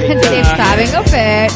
Dave's having a fit.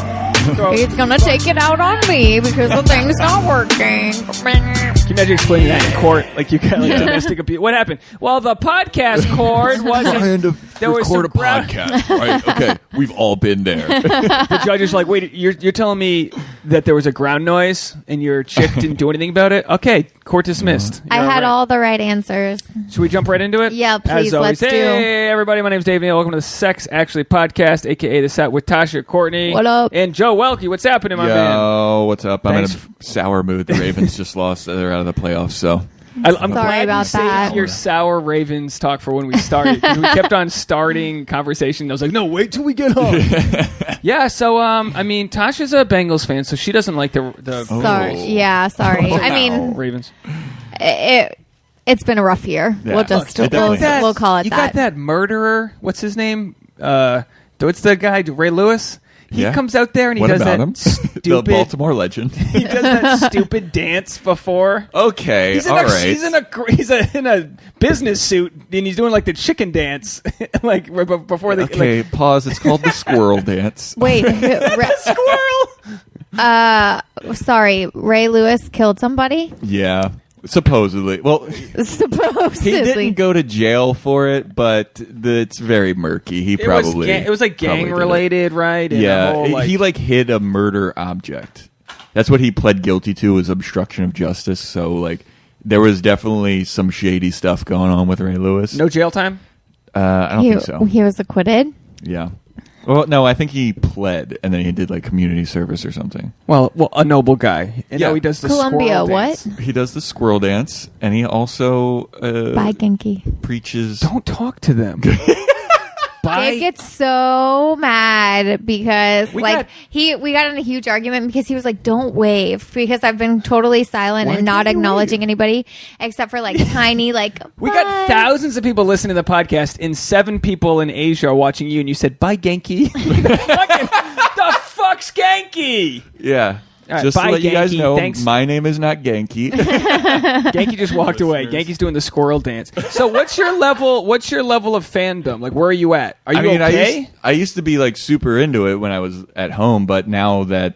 He's gonna take it out on me because the thing's not working. Can you imagine explaining that in court? Like you got like domestic abuse. What happened? Well, the podcast cord wasn't. Trying to there was record a podcast, right? Okay, we've all been there. The judge is like, wait, you're telling me that there was a ground noise and your chick didn't do anything about it? Okay, court dismissed. I had all the right answers. Should we jump right into it? Yeah, please. As always, Let's do. Hey, everybody, my name's Dave Neal. Welcome to the Sex Actually Podcast, a.k.a. The Set with Tasha, Courtney. What up? And Joe Welkie. What's happening, my man? Yo, what's up? I'm Thanks. in a sour mood. The Ravens just lost. They're out of the playoffs, so. I'm Sorry glad about you saved that. your sour Ravens talk for when we started. 'Cause we kept on starting conversation. I was like, no, wait till we get home. Yeah, so, I mean, Tasha's a Bengals fan, so she doesn't like the Sorry. Yeah, sorry. I mean, Ravens. it's been a rough year. Yeah. We'll just It definitely has. we'll call it You that. got that murderer. What's his name? What's the guy? Ray Lewis? He Yeah. comes out there and he What does about that him? stupid. The Baltimore legend. He does that stupid dance before. Okay, He's in all a, right. He's in a business suit and he's doing like the chicken dance, like right before they. Okay, Like, pause. It's called the squirrel dance. Wait, squirrel. Sorry, Ray Lewis killed somebody? Yeah, supposedly. Well, Supposedly. he didn't go to jail for it, but it's very murky. He probably it was like probably gang did it. related, right? And Yeah, the whole, he like hid a murder object. That's what he pled guilty to, was obstruction of justice. So like there was definitely some shady stuff going on with Ray Lewis. no jail time. I don't think so. He was acquitted? Yeah. Well, no, I think he pled and then he did like community service or something. Well, a noble guy. And Yeah. now he does the Columbia, squirrel what? dance. He does the squirrel dance, and he also Bye, Genki. preaches. Don't talk to them. Dave gets so mad because We we got got in a huge argument because he was like, "Don't wave," because I've been totally silent Why and not can't you acknowledging wave? anybody except for like tiny like. We "Bye." got thousands of people listening to the podcast, and 7 people in Asia are watching you, and you said, bye, Genki. The fuck's Genki? Yeah. All right, Just bye, to let you guys Genki. know, Thanks. my name is not Genki. Genki just walked away. Genki's doing the squirrel dance. So what's your level of fandom? Like, where are you at? Are you okay? I used to be like super into it when I was at home, but now that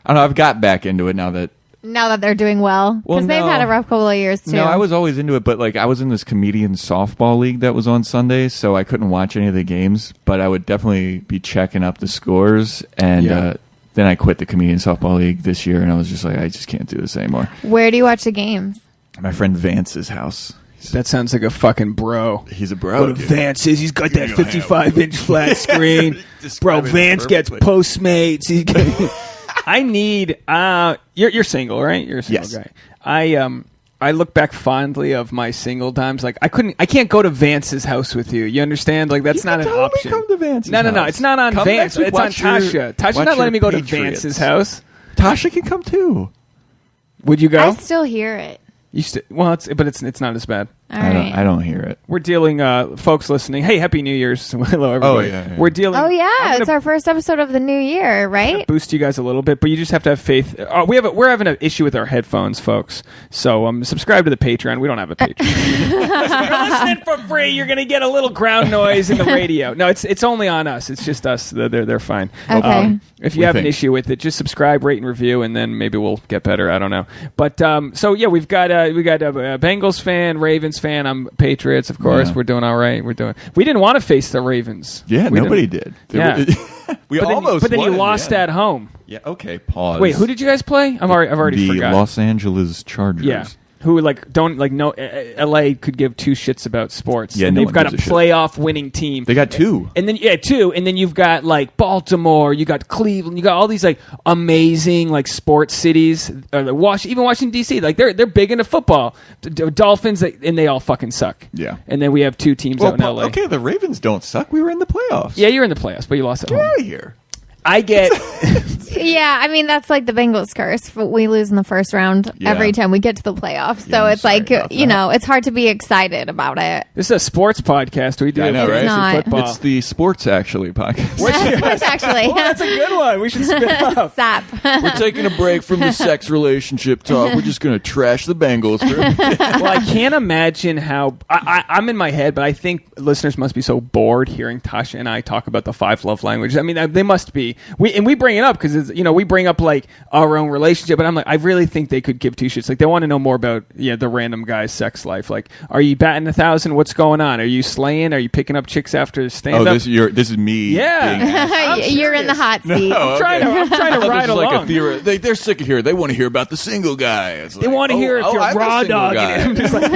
I don't know, I've got back into it now that. Now that they're doing well, because Well, they've no. had a rough couple of years too. No, I was always into it, but like I was in this comedian softball league that was on Sundays, so I couldn't watch any of the games, but I would definitely be checking up the scores, and Yeah. then I quit the comedian softball league this year, and I was just like, I just can't do this anymore. Where do you watch the games? My friend Vance's house. That sounds like a fucking bro. He's a Go bro, to dude. Vance's. He's got that You know, 55-inch flat screen. Bro, Describe it Vance gets perfectly. Postmates. I need. You're single, right? You're a single Yes. guy. I look back fondly of my single times. Like I can't go to Vance's house with you. You understand? Like that's You not can an totally option. come to Vance's no. house. It's not on Come Vance. next week, It's on watch your- Tasha. Tasha's watch not letting me your go to Patriots. Vance's house. Tasha can come too. Would you go? I still hear it. It's not as bad. All right. I don't hear it. We're dealing, folks listening. Hey, Happy New Year's! Hello, everybody. yeah. We're dealing. Oh yeah, I'm it's gonna our first episode of the new year, right? boost you guys a little bit, but you just have to have faith. We're having an issue with our headphones, folks. So subscribe to the Patreon. We don't have a Patreon. If you're listening for free, you're going to get a little ground noise in the radio. No, it's only on us. It's just us. They're fine. Okay. If you We have an think. issue with it, just subscribe, rate, and review, and then maybe we'll get better. I don't know. But so yeah, we got a Bengals fan, Ravens fan. I'm Patriots, of course. Yeah. We're doing all right. We didn't want to face the Ravens. Yeah, We nobody didn't. did. Yeah. We But then, almost. but then won you in the lost end. at home. Yeah. Okay. Pause. Wait, who did you guys play? I've already the forgot. Los Angeles Chargers. Yeah. Who don't know LA could give two shits about sports. Yeah, and no they've one got a gives a shit. playoff winning team. They got 2. And then two, and then you've got like Baltimore, you got Cleveland, you got all these like amazing like sports cities. Even Washington D.C. Like they're big into football. Dolphins, and they all fucking suck. Yeah. And then we have 2 teams out in LA. Okay, the Ravens don't suck. We were in the playoffs. Yeah, you're in the playoffs, but you lost at Get home. out of here. I get Yeah, I mean, that's like the Bengals curse. We lose in the first round every time we get to the playoffs. So it's like, it's hard to be excited about it. This is a sports podcast. We do right? football. It's the Sports Actually podcast. Sports Actually. Oh, that's a good one. We should spin it up. SAP. We're taking a break from the sex relationship talk. We're just going to trash the Bengals. Well, I can't imagine how... I'm in my head, but I think listeners must be so bored hearing Tasha and I talk about the 5 love languages. I mean, they must be. We bring it up because, we bring up, like, our own relationship, but I'm like, I really think they could give 2 shits. Like, they want to know more about the random guy's sex life. Like, are you batting 1,000? What's going on? Are you slaying? Are you picking up chicks after stand-up? Oh, this is me. Yeah. You're in the hot seat. No, I'm trying to ride along. Like a theory. They're sick of hearing. They want to hear about the single guy. They want to hear if you're raw dogging him. Just like,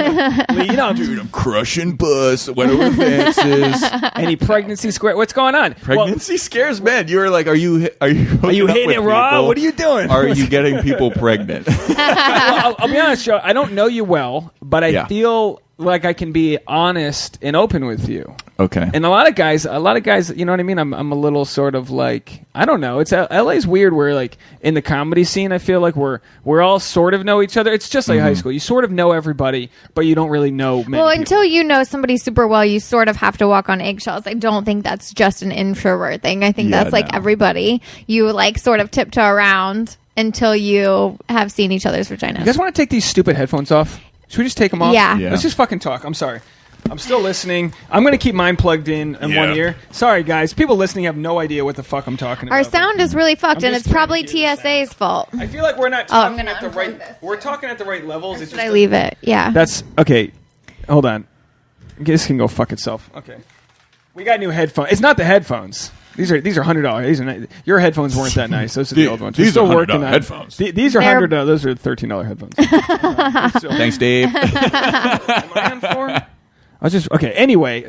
dude, I'm crushing bus. Went over fences. Any pregnancy square? What's going on? Pregnancy scares men. You were like, are you hitting it raw? What are you doing? Are you getting people pregnant? Well, I'll be honest, Joe. I don't know you well, but I feel like I can be honest and open with you. Okay. And a lot of guys, you know what I mean? I'm a little sort of like, I don't know. It's LA's weird where, like, in the comedy scene, I feel like we're all sort of know each other. It's just like high school. You sort of know everybody, but you don't really know many people. Until you know somebody super well, you sort of have to walk on eggshells. I don't think that's just an introvert thing. I think that's like everybody. You like sort of tiptoe around until you have seen each other's vaginas. You guys want to take these stupid headphones off? Should we just take them off? Yeah. Let's just fucking talk. I'm sorry. I'm still listening. I'm going to keep mine plugged in one ear. Sorry, guys. People listening have no idea what the fuck I'm talking about. Our sound is really fucked, and it's probably TSA's fault. I feel like we're not talking at the right... We're talking at the right levels. Should I leave it? Yeah. That's... Okay. Hold on. This can go fuck itself. Okay. We got new headphones. It's not the headphones. These are $100. These are not, your headphones weren't that nice. Those are the old ones. These are $100 headphones. These are $100. Those are $13 headphones. Thanks, Dave. Am I on for? I was just okay. Anyway,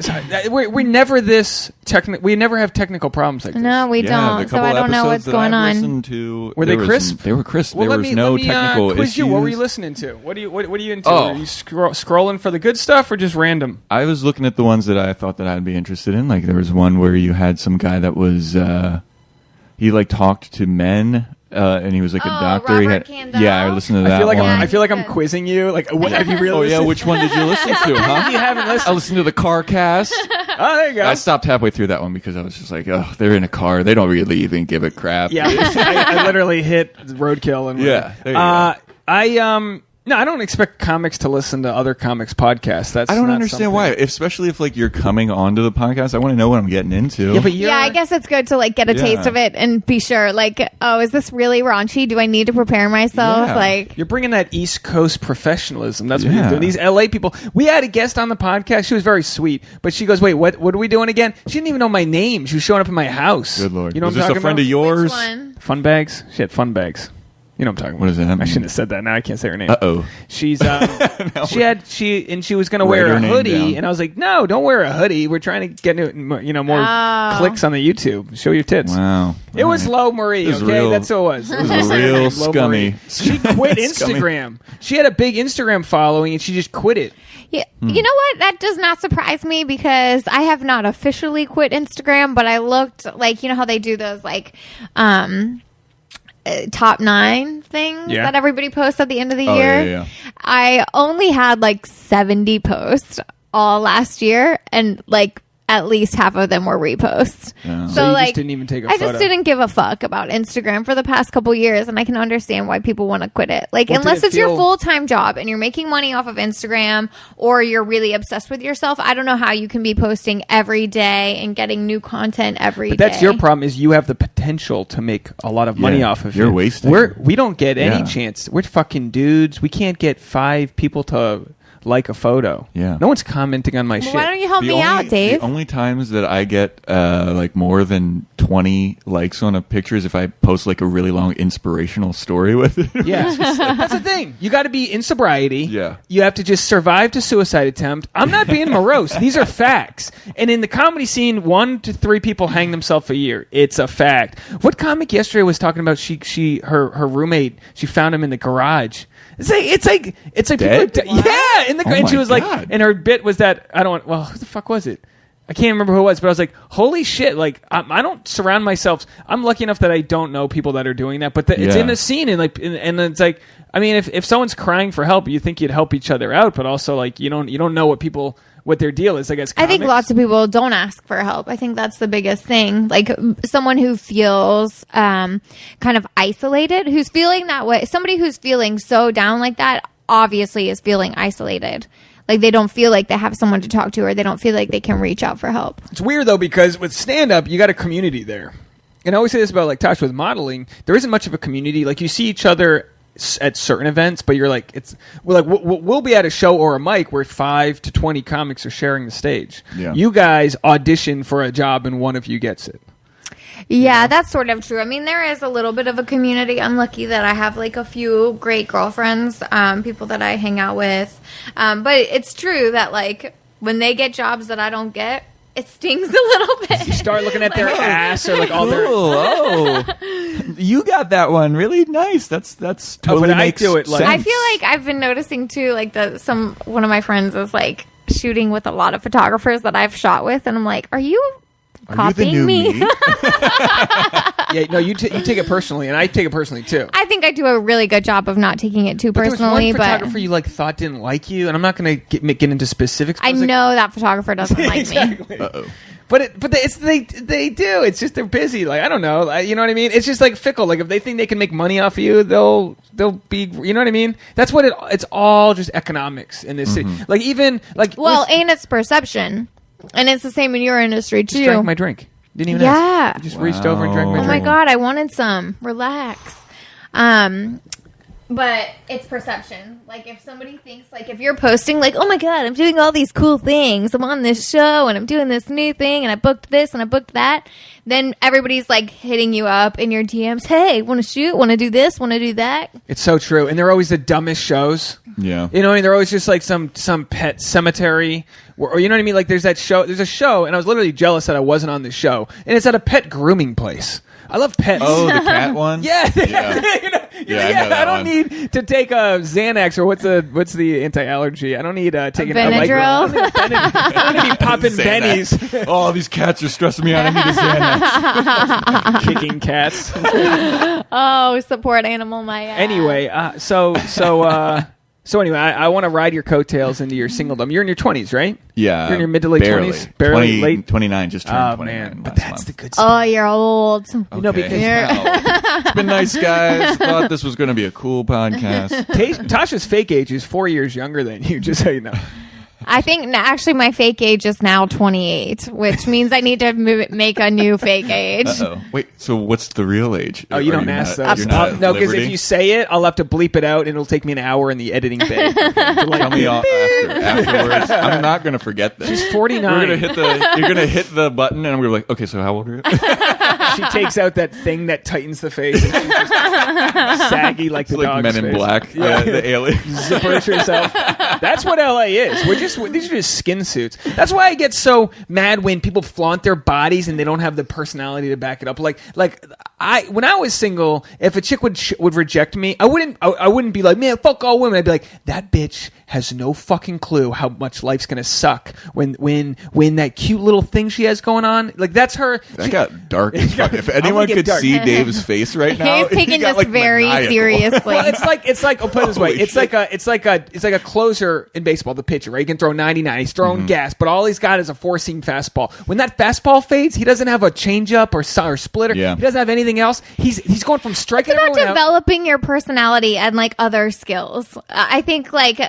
we're never this technical. We never have technical problems like this. No, we don't. So I don't know what's going on. Were they crisp? They were crisp. Well, there was no technical quiz issues. You. What were you listening to? What are you into? Oh. Are you scrolling for the good stuff or just random? I was looking at the ones that I thought that I'd be interested in. Like there was one where you had some guy that was he like talked to men. And he was like a doctor. Robert Candle? Yeah, I listened to that one. I feel like I'm quizzing you. Like, what have you really? Oh yeah, which one did you listen to? Huh? You haven't listened. I listened to the car cast. Oh, there you go. I stopped halfway through that one because I was just like, oh, they're in a car. They don't really even give a crap. Yeah, I literally hit roadkill and yeah. There you go. No, I don't expect comics to listen to other comics podcasts. I don't understand why, especially if like you're coming onto the podcast. I want to know what I'm getting into. Yeah, but I guess it's good to like get a taste of it and be sure. Like, oh, is this really raunchy? Do I need to prepare myself? Yeah. Like, you're bringing that East Coast professionalism. That's what you're doing. These LA people. We had a guest on the podcast. She was very sweet, but she goes, "Wait, what are we doing again?" She didn't even know my name. She was showing up in my house. Good Lord. You know was what I'm this a friend about? of yours? which one? Fun bags. Shit, fun bags. You know what I'm talking about. What does that mean? I shouldn't have said that. Now I can't say her name. Uh-oh. She's she was going to wear a hoodie, and I was like, no, don't wear a hoodie. We're trying to get more clicks on the YouTube. Show your tits. Wow. It was low Marie. It was okay, real, that's who it was. It was a real Low scummy. Marie. She quit Instagram. She had a big Instagram following, and she just quit it. Yeah, you know what? That does not surprise me because I have not officially quit Instagram, but I looked like, you know how they do those like top 9 things that everybody posts at the end of the year. Yeah. I only had like 70 posts all last year, and like at least half of them were reposts. Yeah. So you like, just didn't even take a I photo. just didn't give a fuck about Instagram for the past couple years, and I can understand why people want to quit it. Like, Well, unless did it it's your feel- full-time job and you're making money off of Instagram, or you're really obsessed with yourself, I don't know how you can be posting every day and getting new content every day. But that's your problem, is you have the potential to make a lot of money off of it. You're wasting. We don't get any chance. We're fucking dudes. We can't get 5 people to like a photo. Yeah. No one's commenting on my shit. Why don't you help me out, Dave? The only times that I get like more than 20 likes on a picture is if I post like a really long inspirational story with it. Yeah. That's the thing. You got to be in sobriety. Yeah. You have to just survive to suicide attempt. I'm not being morose. These are facts. And in the comedy scene, 1 to 3 people hang themselves a year. It's a fact. What comic yesterday was talking about her roommate, she found him in the garage. It's like Dead? people and she was God. like, and her bit was that who the fuck was it? I can't remember who it was, but I was like, holy shit, like, I don't surround myself. I'm lucky enough that I don't know people that are doing that, but it's in the scene, and like, and it's like, I mean, if someone's crying for help, you think you'd help each other out, but also like, you don't know what their deal is. I guess I think lots of people don't ask for help. I think that's the biggest thing. Like someone who feels kind of isolated, who's feeling that way, somebody who's feeling so down like that, obviously is feeling isolated. Like they don't feel like they have someone to talk to, or they don't feel like they can reach out for help. It's weird though, because with stand-up, you got a community there. And I always say this about like Tasha with modeling. There isn't much of a community. Like you see each other at certain events, but you're like, we'll be at a show or a mic where 5 to 20 comics are sharing the stage. Yeah. You guys audition for a job and one of you gets it. Yeah, that's sort of true. I mean, there is a little bit of a community. I'm lucky that I have like a few great girlfriends, people that I hang out with. But it's true that like when they get jobs that I don't get, it stings a little bit. You start looking at their ass or like all their. Oh, you got that one really nice. That's totally makes sense. I feel like I've been noticing too. Like one of my friends is like shooting with a lot of photographers that I've shot with, and I'm like, are you copying me? Yeah, no, you take it personally, and I take it personally too. I think I do a really good job of not taking it too personally. There was one photographer you like thought didn't like you, and I'm not going to get into specifics. I know that photographer doesn't like exactly. me. Uh-oh. But they do. It's just they're busy. Like I don't know. You know what I mean? It's just like fickle. Like if they think they can make money off of you, they'll be. You know what I mean? That's what it's all just economics in this city. Like even like and it's perception. And it's the same in your industry, too. Just drank my drink. Didn't even ask. I just reached over and drank my drink. Oh, my God. I wanted some. Relax. But it's perception. Like, if somebody thinks, like, if you're posting, like, oh, my God, I'm doing all these cool things. I'm on this show, and I'm doing this new thing, and I booked this, and I booked that. Then everybody's, like, hitting you up in your DMs. Hey, want to shoot? Want to do this? Want to do that? It's so true. And they're always the dumbest shows. Yeah. You know what I mean? They're always just, like, some pet cemetery. Or you know what I mean? Like, there's a show, and I was literally jealous that I wasn't on this show. And it's at a pet grooming place. I love pets. Oh, the cat one? Yeah. I don't need to take a Xanax or what's the anti-allergy. I don't need taking Benadryl. I don't need popping bennies. Oh, these cats are stressing me out. I need a Xanax. Kicking cats. Oh, support animal my ass. Anyway, so anyway, I want to ride your coatails into your singledom. You're in your 20s, right? Yeah. You're in your mid to late 20s? Barely. Late? 29, just turned 29 man. But last that's month. the good stuff. Oh, you're old. Okay. You know, because it's been nice, guys. Thought this was going to be a cool podcast. Tasha's fake age is 4 years younger than you, just so you know. I think actually my fake age is now 28, which means I need to make a new fake age. Uh-oh. Wait, so what's the real age? Oh, you don't ask those. No, because if you say it, I'll have to bleep it out, and it'll take me an hour in the editing bay. Tell me afterwards. I'm not going to forget this. She's 49. You're going to hit the button, and we're like, okay, so how old are you? She takes out that thing that tightens the face. And she's just saggy like the dog's Men in face. Black, the alien. Zippers herself. That's what LA is. These are just skin suits. That's why I get so mad when people flaunt their bodies and they don't have the personality to back it up. Like when I was single, if a chick would reject me, I wouldn't be like, man, fuck all women. I'd be like, that bitch has no fucking clue how much life's gonna suck when that cute little thing she has going on. Like that's her. That got dark as fuck. If anyone could see Dave's face right now, he's taking this very seriously. Well, it's like I'll put it this way. It's like a closer in baseball, the pitcher, right? He can throw 99. He's throwing gas, but all he's got is a 4-seam fastball. When that fastball fades, he doesn't have a changeup or splitter. Yeah. He doesn't have anything else. He's going from striking everyone out. It's about developing your personality and like other skills. I think like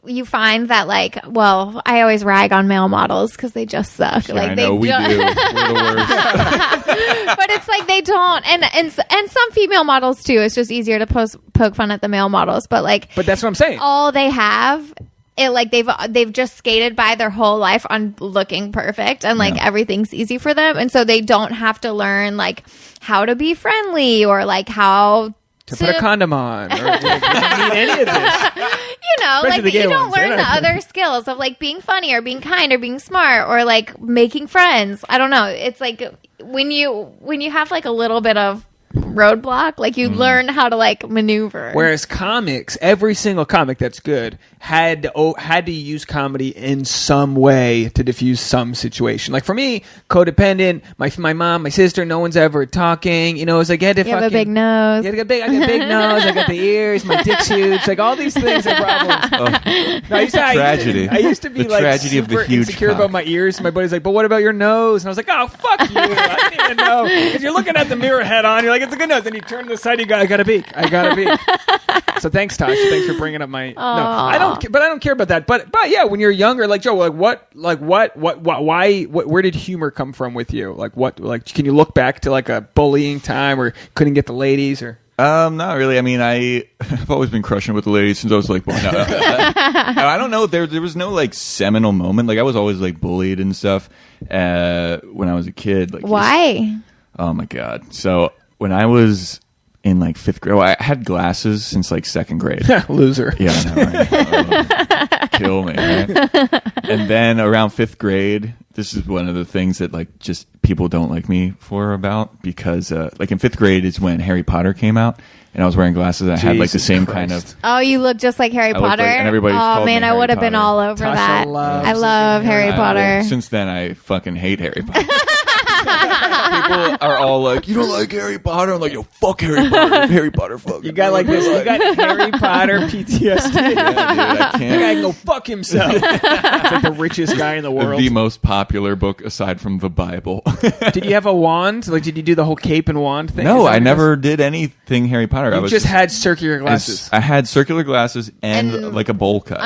you find that like, well, I always rag on male models because they just suck. Yeah, like I know we do. We're the worst. But it's like they don't, and some female models too. It's just easier to poke fun at the male models. But that's what I'm saying. All they have. It like they've just skated by their whole life on looking perfect and like everything's easy for them, and so they don't have to learn like how to be friendly or like how to put a condom on or like, you don't need any of this. You know, especially like you don't learn the other skills of like being funny or being kind or being smart or like making friends. I don't know. It's like when you have like a little bit of roadblock. Like you learn how to like maneuver. Whereas comics, every single comic that's good had to use comedy in some way to diffuse some situation. Like for me, codependent, my mom, my sister, no one's ever talking. You know, it's like you had to have a big nose. I got a big nose. I got the ears. My dick's huge. Like all these things are problems. No, tragedy. I used to be the like tragedy super of the huge insecure cock. about my ears. My buddy's like, but what about your nose? And I was like, oh, fuck you. I didn't even know. Because you're looking at the mirror head on. You're like, it's a good nose. Then you turn to the side. You go, I got a beak. So thanks, Tasha. Thanks for bringing up my. No, I don't care about that. But yeah, when you're younger, like Joe, why, where did humor come from with you? Can you look back to like a bullying time or couldn't get the ladies or? Not really. I mean, I've always been crushing with the ladies since I was like, I don't know. There was no like seminal moment. Like I was always like bullied and stuff when I was a kid. Like why? Oh my God. So when I was in like 5th grade, I had glasses since like 2nd grade. Loser. Yeah, I know, right? Kill me. Right? And then around 5th grade, this is one of the things that like just people don't like me for about because like in 5th grade is when Harry Potter came out and I was wearing glasses. I had like the same kind of. Oh, you look just like Harry Potter. And everybody called me I would have been all over Tasha that. I love Harry Potter. Since then, I fucking hate Harry Potter. People are all like, "You don't like Harry Potter?" I'm like, "Yo, fuck Harry Potter. Harry Potter, fuck." You got like this. You got Harry Potter PTSD. Yeah, dude, I can't. That guy can go fuck himself. It's like the richest guy in the world. The most popular book aside from the Bible. Did you have a wand? Like, did you do the whole cape and wand thing? No, I never did anything Harry Potter. You just had circular glasses. I had circular glasses and like a bowl cut.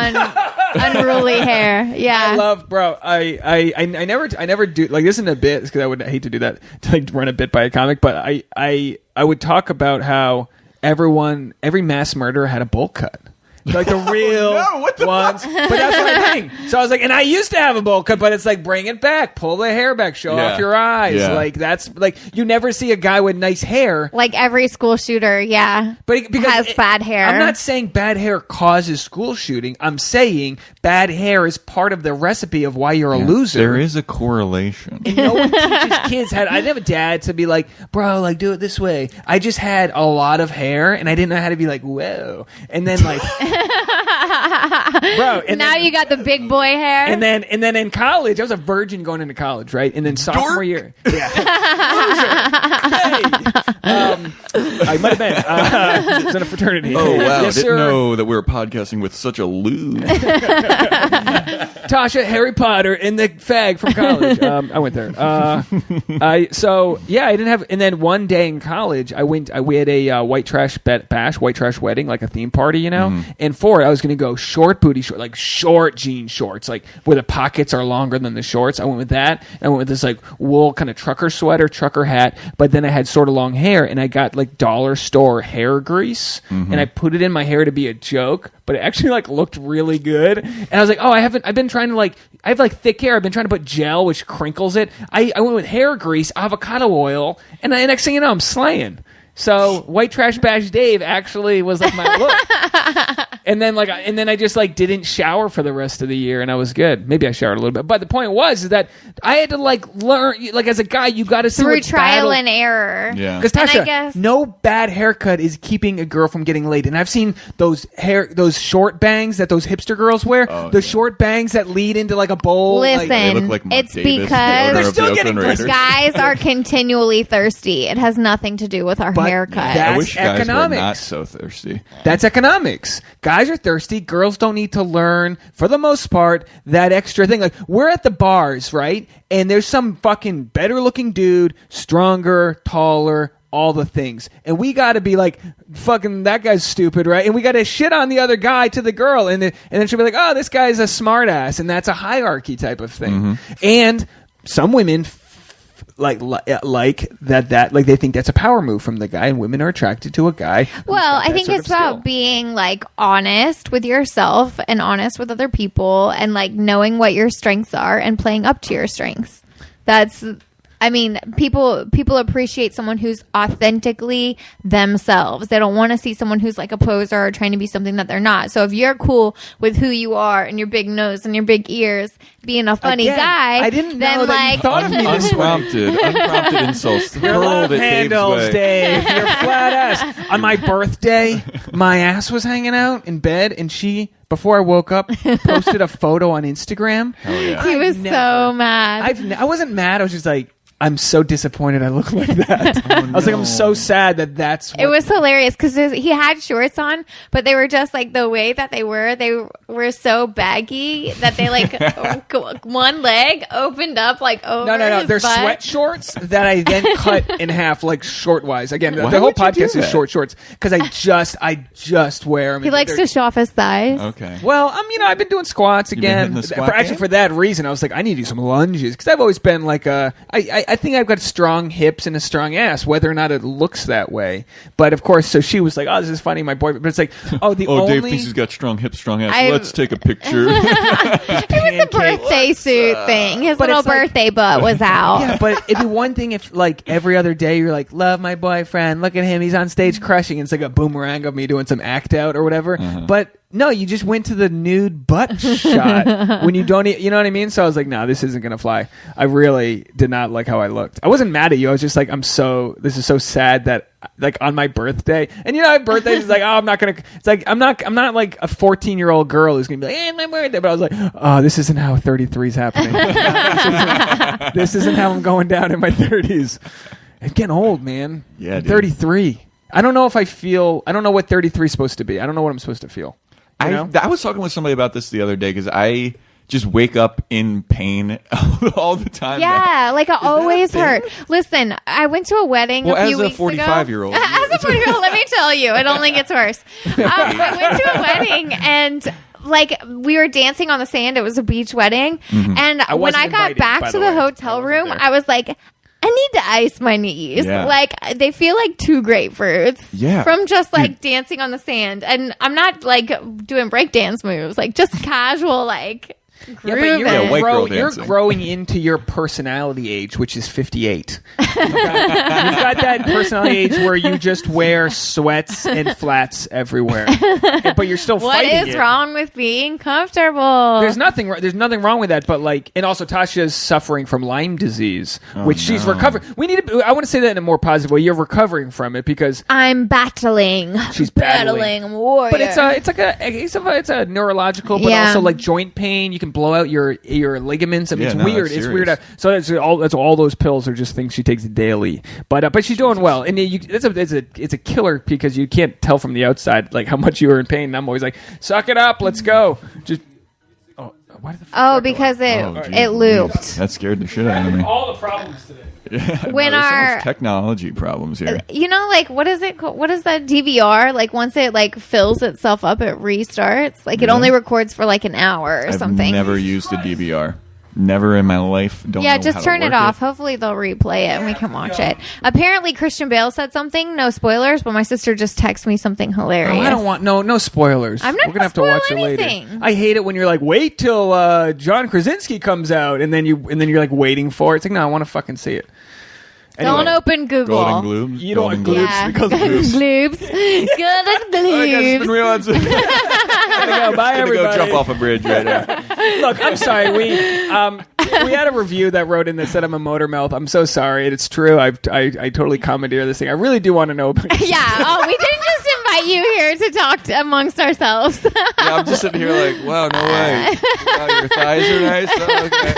Unruly hair. Yeah. I love, bro. I never do like this isn't a bit because I would hate to do that to like run a bit by a comic, but I would talk about how every mass murderer had a bowl cut. Like the real ones. But that's what I think. So I was like, and I used to have a bowl cut, but it's like, bring it back. Pull the hair back. Show off your eyes. Yeah. Like, that's like, you never see a guy with nice hair. Like every school shooter, yeah. But because has bad hair. I'm not saying bad hair causes school shooting. I'm saying bad hair is part of the recipe of why you're a loser. There is a correlation. And no one teaches kids how to, I didn't have a dad to be like, bro, like, do it this way. I just had a lot of hair, and I didn't know how to be like, whoa. And then, like... Bro, and now then, you got the big boy hair. And then in college, I was a virgin going into college, right? And then sophomore year, yeah, I might have been. It's in a fraternity. Oh wow! Yes, Didn't sir. know that we were podcasting with such a lose. Tasha, Harry Potter, and the fag from college. I went there. I didn't have. And then one day in college, we had a white trash white trash wedding, like a theme party, you know. Mm-hmm. And for it, I was going to go short booty short, like short jean shorts, like where the pockets are longer than the shorts. I went with that. I went with this like wool kind of trucker sweater, trucker hat. But then I had sort of long hair, and I got like dollar store hair grease, and I put it in my hair to be a joke. But it actually like looked really good. And I was like, oh, I've been trying to like, I have like thick hair. I've been trying to put gel, which crinkles it. I went with hair grease, avocado oil, and the next thing you know, I'm slaying. So White Trash Bash Dave actually was like my look. And then I just like didn't shower for the rest of the year, and I was good. Maybe I showered a little bit, but the point was is that I had to like learn. Like as a guy, you got to see through trial and error. Yeah, because Tasha, no bad haircut is keeping a girl from getting laid. And I've seen those short bangs that those hipster girls wear. Short bangs that lead into like a bowl. Listen, they look like Mark it's Davis, because they're still getting guys are continually thirsty. It has nothing to do with our haircut. I wish guys economics. were not so thirsty. That's economics. Guys are thirsty. Girls don't need to learn, for the most part, that extra thing. Like, we're at the bars, right? And there's some fucking better-looking dude, stronger, taller, all the things. And we got to be like, fucking, that guy's stupid, right? And we got to shit on the other guy to the girl. And then she'll be like, oh, this guy's a smartass. And that's a hierarchy type of thing. And some women... like that like they think that's a power move from the guy, and women are attracted to a guy. Well, I think it's about being like honest with yourself and honest with other people, and like knowing what your strengths are and playing up to your strengths. That's I mean, people appreciate someone who's authentically themselves. They don't want to see someone who's like a poser or trying to be something that they're not. So if you're cool with who you are and your big nose and your big ears, being a funny guy, I didn't then know that you thought of me this way. Unprompted insults Your love hurled at Dave's handles, way. Dave. Your flat ass. On my birthday, my ass was hanging out in bed, and she, before I woke up, posted a photo on Instagram. Hell yeah. he was so mad. I wasn't mad. I was just like, I'm so disappointed I look like that. I was like, I'm so sad that's what... It was hilarious because he had shorts on, but they were just like the way that they were so baggy that they like one leg opened up like over No. his They're butt. sweat shorts that I then cut in half, like short-wise. Again, Why the whole would you do podcast is that? short shorts because I just wear them. He likes to show off his thighs. Okay. Well, I've been doing squats been again. hitting the squat game? For that reason, I was like, I need to do some lunges because I've always been like I think I've got strong hips and a strong ass, whether or not it looks that way. But of course, so she was like, "Oh, this is funny, my boyfriend." But it's like, Dave thinks he's got strong hips, strong ass. Let's take a picture. It was a birthday suit thing. His little it's like- birthday butt was out. Yeah, but it'd be one thing if, like, every other day you're like, love my boyfriend, look at him, he's on stage crushing, and it's like a boomerang of me doing some act out or whatever. But no, you just went to the nude butt shot when you don't, you know what I mean? So I was like, no, this isn't going to fly. I really did not like how I looked. I wasn't mad at you. I was just like, this is so sad that, like, on my birthday, and you know, my birthday is like, oh, I'm not going to, it's like, I'm not like a 14-year-old girl who's going to be like, hey, my birthday. But I was like, oh, this isn't how 33 is happening. This isn't how I'm going down in my 30s. I'm getting old, man. Yeah, I'm dude. 33. I don't know what 33 is supposed to be. I don't know what I'm supposed to feel. You know? I was talking with somebody about this the other day because I just wake up in pain all the time. Yeah, like I always thing? hurt. Listen, I went to a wedding a few weeks ago. As a 45-year-old. As a 45-year-old, let me tell you, it only gets worse. I went to a wedding and like we were dancing on the sand. It was a beach wedding. And when I got invited, by back to the the way. hotel I wasn't room, there. I was like, I need to ice my knees. Yeah. Like they feel like two grapefruits. Yeah. From just like dancing on the sand. And I'm not like doing breakdance moves, like just casual like Yeah, but grooving. white girl you're dancing. growing into your personality age, which is 58. You've got that personality age where you just wear sweats and flats everywhere, but you're still What fighting is it. wrong with being comfortable? There's nothing wrong with that, but like, and also Tasha's suffering from Lyme disease, which she's recovering. I want to say that in a more positive way. You're recovering from it because I'm battling. she's battling. I'm a warrior. But it's a neurological, but Yeah. also like joint pain. You can blow out your ligaments. I mean, Yeah, it's no, weird. it's It's serious. weird. So that's all those pills are just things she takes daily. But she's doing well, and it's a killer because you can't tell from the outside like how much you are in pain. And I'm always like, suck it up, let's go. Just why did the fuck because Oh, it geez, looped. That scared the shit out of me. all the problems today. When There's so our much technology problems here. you know, like what is it called? What is that DVR? Like once it like fills itself up, it restarts. Like it only records for like an hour or I've something. never used a DVR. Never in my life. Don't Yeah, know just how to turn it work off. Hopefully they'll replay it and we can watch it. Apparently Christian Bale said something. No spoilers, but my sister just texted me something hilarious. Oh, I don't want no spoilers. I'm not We're gonna have to gonna watch spoil it anything. later. I hate it when you're like, wait till John Krasinski comes out, and then you're like waiting for it. It's like, no, I want to fucking see it. Don't open Google. Golden Globes. You don't Golden want Globes. Yeah. Golden Gloobs. Golden I Gloobs. realize Gotta go. Bye, gonna everybody. go jump off a bridge right now. Look, I'm sorry. We had a review that wrote in that said I'm a motor mouth. I'm so sorry. It's true. I totally commandeer this thing. I really do want to know. Yeah. Oh, we didn't just invite you here to talk amongst ourselves. Yeah, I'm just sitting here like, wow, no way. Wow, your thighs are nice. Oh, okay.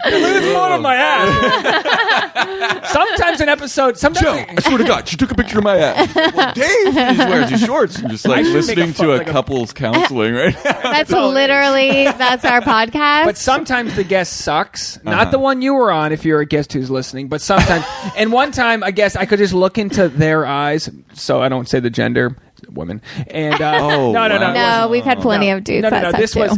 Look at this photo of my ass. Sometimes an episode. Joe, I swear to God, she took a picture of my ass. Well, Dave, he wears his shorts. I'm just I like should listening make to a like couple's counseling right now. That's that's our podcast. But sometimes the guest sucks. Not the one you were on, if you're a guest who's listening, but sometimes. And one time, I guess I could just look into their eyes, so I don't say the gender. women. And no, we've had plenty of dudes. No. This was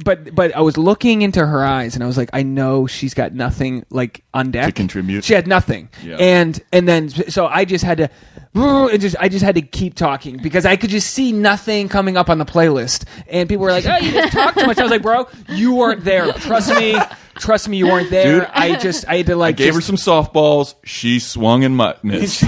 but I was looking into her eyes, and I was like, I know she's got nothing like on deck to contribute. She had nothing, and then so I just had to. I just had to keep talking because I could just see nothing coming up on the playlist, and people were like, "Oh, you just talk too much." I was like, "Bro, you weren't there. Trust me, you weren't there." Dude, I had to like. I gave her some softballs. She swung and missed.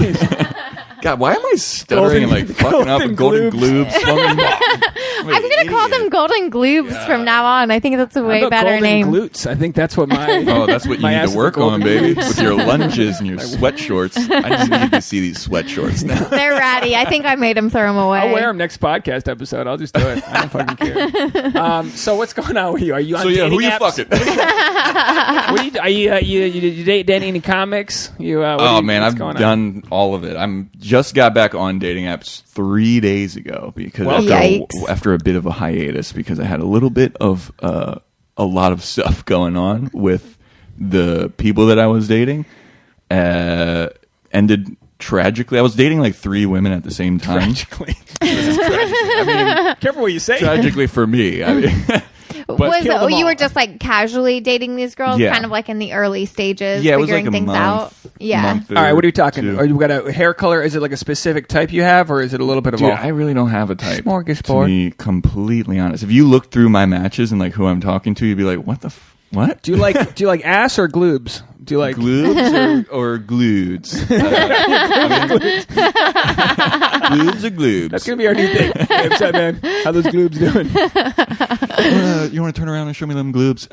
God, why am I stuttering and like fucking up? Golden gloobs. I'm gonna call them golden gloobs from now on. I think that's a way better name. Glutes. I think that's what my. Oh, that's what you need to work on, baby. With your lunges and your sweat shorts. I just need to see these sweat shorts now. They're ratty. I think I made him throw them away. I'll wear them next podcast episode. I'll just do it. I don't fucking care. So what's going on with you? Are you on dating who you apps? fucking? What are you dating any comics? I've done all of it. I'm just got back on dating apps 3 days ago because after a bit of a hiatus because I had a little bit of a lot of stuff going on with the people that I was dating. Ended tragically. I was dating like 3 women at the same time. Tragically. I mean, careful what you say. Tragically for me. I mean, you were just like casually dating these girls, kind of like in the early stages, figuring it was like a things month, out. Yeah. All right, what are you talking? Are you got a hair color? Is it like a specific type you have, or is it a little bit of all? I really don't have a type. Smorgasbord. To be completely honest, if you look through my matches and like who I'm talking to, you'd be like, "What the what?" Do you like ass or gloobs? Do you like gloobs or gludes? Gloobs or gloobs? That's gonna be our new thing. Hey, what's up, man? How those gloobs doing? You want to turn around and show me them gloobs?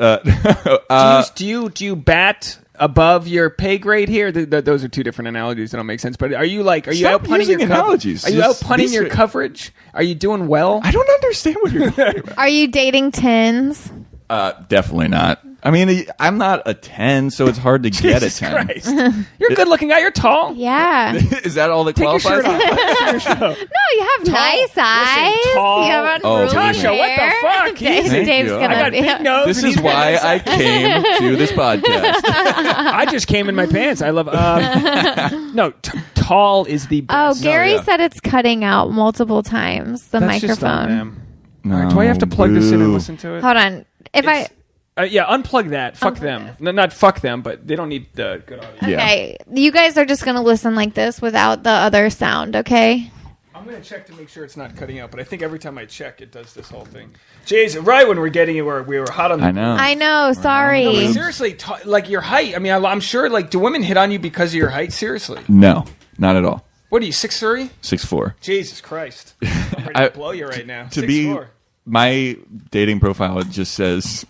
Do you bat above your pay grade here? Those are two different analogies that don't make sense. But are you out punting your analogies? Are you out punting your coverage? Are you doing well? I don't understand what you're talking about. Are you dating 10s? Definitely not. I mean, I'm not a 10, so it's hard to get a 10. Christ. You're a good-looking guy. You're tall. Yeah. Is that all that Take qualifies? Your shirt off. No, you have nice eyes. Listen, tall. You have Tasha, what the fuck? Dave's I got big nose. This is why I came to this podcast. I just came in my pants. I love. No, tall is the best. Oh, Gary said it's cutting out multiple times. The That's microphone. No, do I have to plug this in and listen to it? Hold on. Unplug that. Fuck them. No, not fuck them, but they don't need the good audio. Okay, you guys are just going to listen like this without the other sound, okay? I'm going to check to make sure it's not cutting out, but I think every time I check, it does this whole thing. Jeez, right when we're getting it, we were hot on the... I know, sorry. No, seriously, like your height. I mean, I'm sure, like, do women hit on you because of your height? Seriously. No, not at all. What are you, 6'3"? 6'4". Jesus Christ. I'm ready to blow you right now. 6'4". My dating profile, it just says,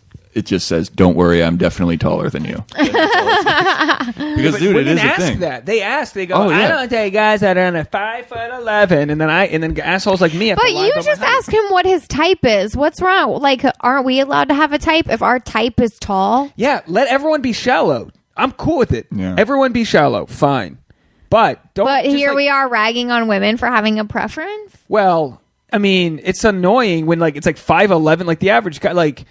"Don't worry, I'm definitely taller than you." Because, dude, it is a thing. They ask. They go, "I don't date guys that are under 5'11", and then assholes like me. But you just asked him what his type is. What's wrong? Like, aren't we allowed to have a type if our type is tall? Yeah, let everyone be shallow. I'm cool with it. Yeah. Everyone be shallow. Fine, but don't. But here we are ragging on women for having a preference. Well, I mean, it's annoying when it's like 5'11", like the average guy. Like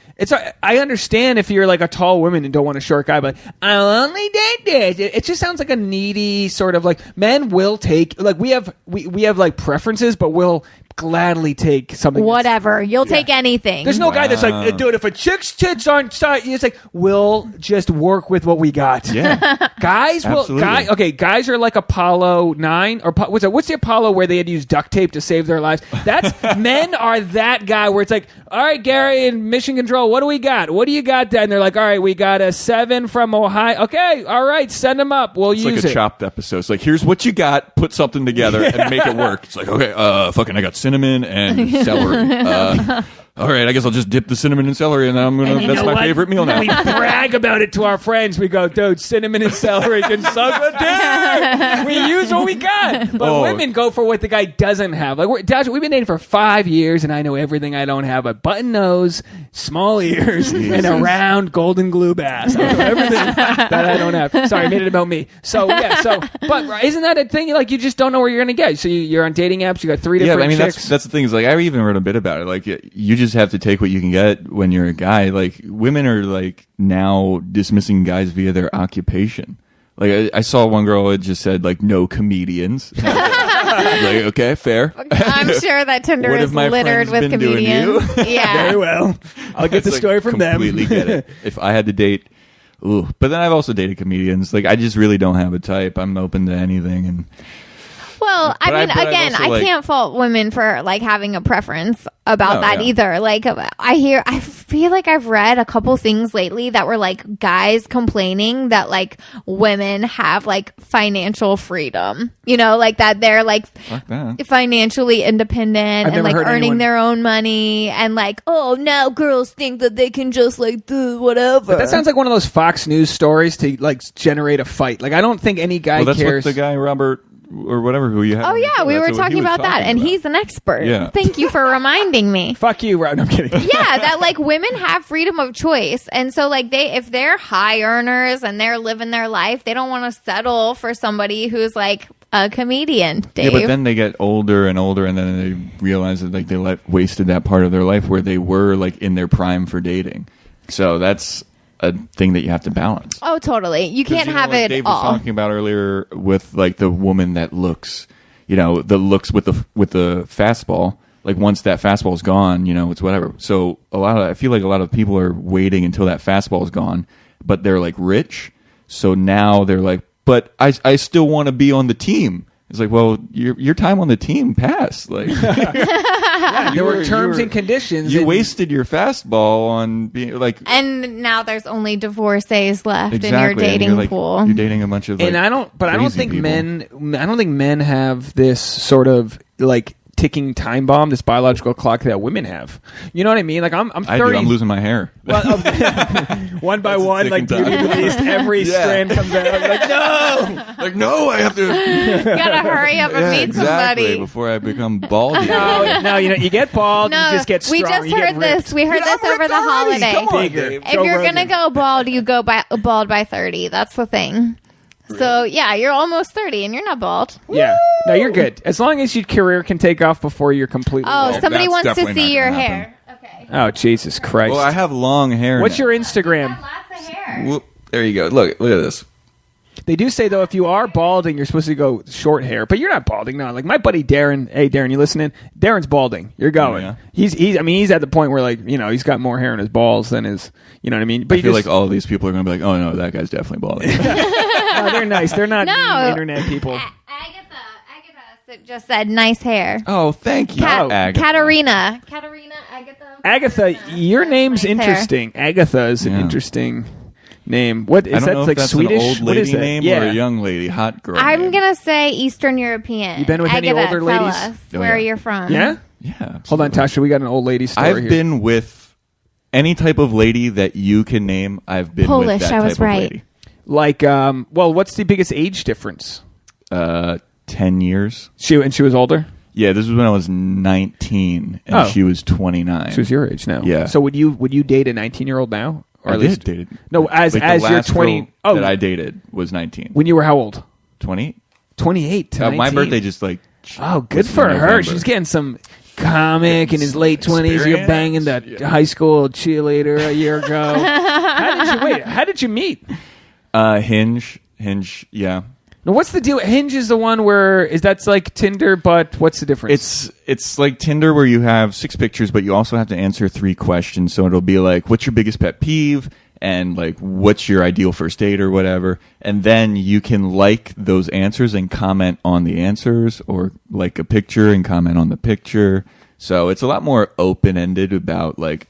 I understand if you're like a tall woman and don't want a short guy, but I'll only date this. It just sounds like a needy sort of like men will take like we have like preferences, but we'll gladly take something. Whatever, you'll take anything. There's no guy that's like, dude, if a chick's tits aren't size, it's like we'll just work with what we got. Yeah, guys guys are like Apollo 9 or what's the Apollo where they had to use duct tape to save their lives? That's men are that guy where it's like, all right, Gary in Mission Control, what do we got? What do you got then? And they're like, all right, we got a 7 from Ohio. Okay, all right, send them up. We'll use it. It's like a chopped episode. It's like, here's what you got. Put something together and make it work. It's like, okay, fucking, I got cinnamon and celery. All right, I guess I'll just dip the cinnamon and celery, and that's my favorite meal now. We brag about it to our friends. We go, dude, cinnamon and celery can suck a dick. We use what we got. But women go for what the guy doesn't have. Like, Tasha, we've been dating for 5 years, and I know everything I don't have. A button nose, small ears, and a round golden glue ass. I know everything that I don't have. Sorry, I made it about me. So, but isn't that a thing? Like, you just don't know where you're going to get. So you're on dating apps. You got 3 different chicks. That's the thing. Is like, I even wrote a bit about it. Like, you just have to take what you can get when you're a guy. Like, women are like now dismissing guys via their occupation. Like I saw one girl that just said like no comedians. Like, okay, fair. I'm sure that Tinder What is have my littered friends with been doing comedians. Yeah. Very well. I'll get the It's story like, from them. Completely get it. If I had to date, ooh. But then I've also dated comedians. Like I just really don't have a type. I'm open to anything. And Well, I mean, I've again, also, I like- can't fault women for like having a preference about No, that yeah. either. Like, I feel like I've read a couple things lately that were like guys complaining that like women have like financial freedom, you know, like that they're like fuck that. financially independent and never like heard earning anyone- their own money and like, oh, now girls think that they can just like do whatever. But that sounds like one of those Fox News stories to like generate a fight. Like I don't think any guy Well, that's cares. what the guy Robert or whatever who you have. Oh on the yeah, show, we that's were what talking he was about that, and about. he's an expert. Yeah. Thank you for reminding me. Fuck you, Rob. No, I'm kidding. Yeah, that like women have freedom of choice, and so like if they're high earners and they're living their life, they don't want to settle for somebody who's like a comedian. Dave. Yeah, but then they get older and older, and then they realize that like they wasted that part of their life where they were like in their prime for dating. So that's a thing that you have to balance. Oh, totally. You can't have like it Dave was all. talking about earlier with like the woman that looks, you know, the looks with the fastball. Like once that fastball's gone, you know, it's whatever. So I feel like a lot of people are waiting until that fastball's gone, but they're like rich. So now they're like, but I still want to be on the team. It's like, well, your time on the team passed. Like, There were terms and conditions. you and- wasted your fastball on being like And now there's only divorcees left in your exactly. and dating you're, like, pool. You're dating a bunch of like, and I don't crazy think people. I don't think men have this sort of like ticking time bomb, this biological clock that women have. You know what I mean? Like I'm 30. I do. I'm losing my hair. Well, one by That's a one, like ticking beauty time. released, every Yeah. strand comes out. I'm like no. Like, no, I have to. You gotta hurry up and Yeah, meet exactly. somebody. Before I become baldy. No, you know, you get bald, No, you just get strong. we just you get heard this. ripped. We heard this I'm over ripped the already. holiday. Come on, Bigger. Dave. If Joe you're Rogan. gonna go bald, you go bald by 30. That's the thing. So yeah, you're almost 30 and you're not bald. Yeah. No, you're good. As long as your career can take off before you're completely Oh, bald. somebody that's wants to definitely see not your gonna hair. Okay. Oh, Jesus Christ. Well, I have long hair. What's now. your Instagram? Lots of hair. Whoop, there you go. Look at this. They do say, though, if you are balding, you're supposed to go short hair. But you're not balding, no. Like, my buddy Darren. Hey, Darren, you listening? Darren's balding. You're going. Oh, yeah? He's at the point where, like, you know, he's got more hair in his balls than his, you know what I mean? But I feel like all these people are going to be like, oh, no, that guy's definitely baldy. no, they're nice. They're not No. mean internet people. Agatha just said nice hair. Oh, thank you. Agatha. Katarina, Agatha, your name's nice hair. interesting. Agatha is an Yeah. interesting name. What I is don't that? know if Like that's Swedish? an old What is lady that? name Yeah. or a young lady, hot girl I'm name. gonna say Eastern European. You been with any Agatha, older tell ladies? us Oh, where yeah. you're from. Yeah? Yeah. Hold on, absolutely. Tasha. We got an old lady story I've here. been with any type of lady that you can name. I've been Polish, with that I was type of right. lady. Like, well, what's the biggest age difference? 10 years. She was older? Yeah, this was when I was 19 and Oh. she was 29. She was your age now. Yeah. So would you date a 19-year-old now? Or I at least did date. No, as like as the you're last 20. girl Oh, that I dated was 19. when you were how old? 28. 28 to 19. My birthday just like. Oh, good was for in her. November. She's getting some comic in his late 20s. You're banging the Yeah. high school cheerleader a year ago. How did you meet? Hinge. Yeah. Now, what's the deal? Hinge is the one where that's like Tinder, but what's the difference? It's like Tinder where you have 6 pictures, but you also have to answer 3 questions. So it'll be like, what's your biggest pet peeve? And like, what's your ideal first date or whatever? And then you can like those answers and comment on the answers, or like a picture and comment on the picture. So it's a lot more open-ended about like,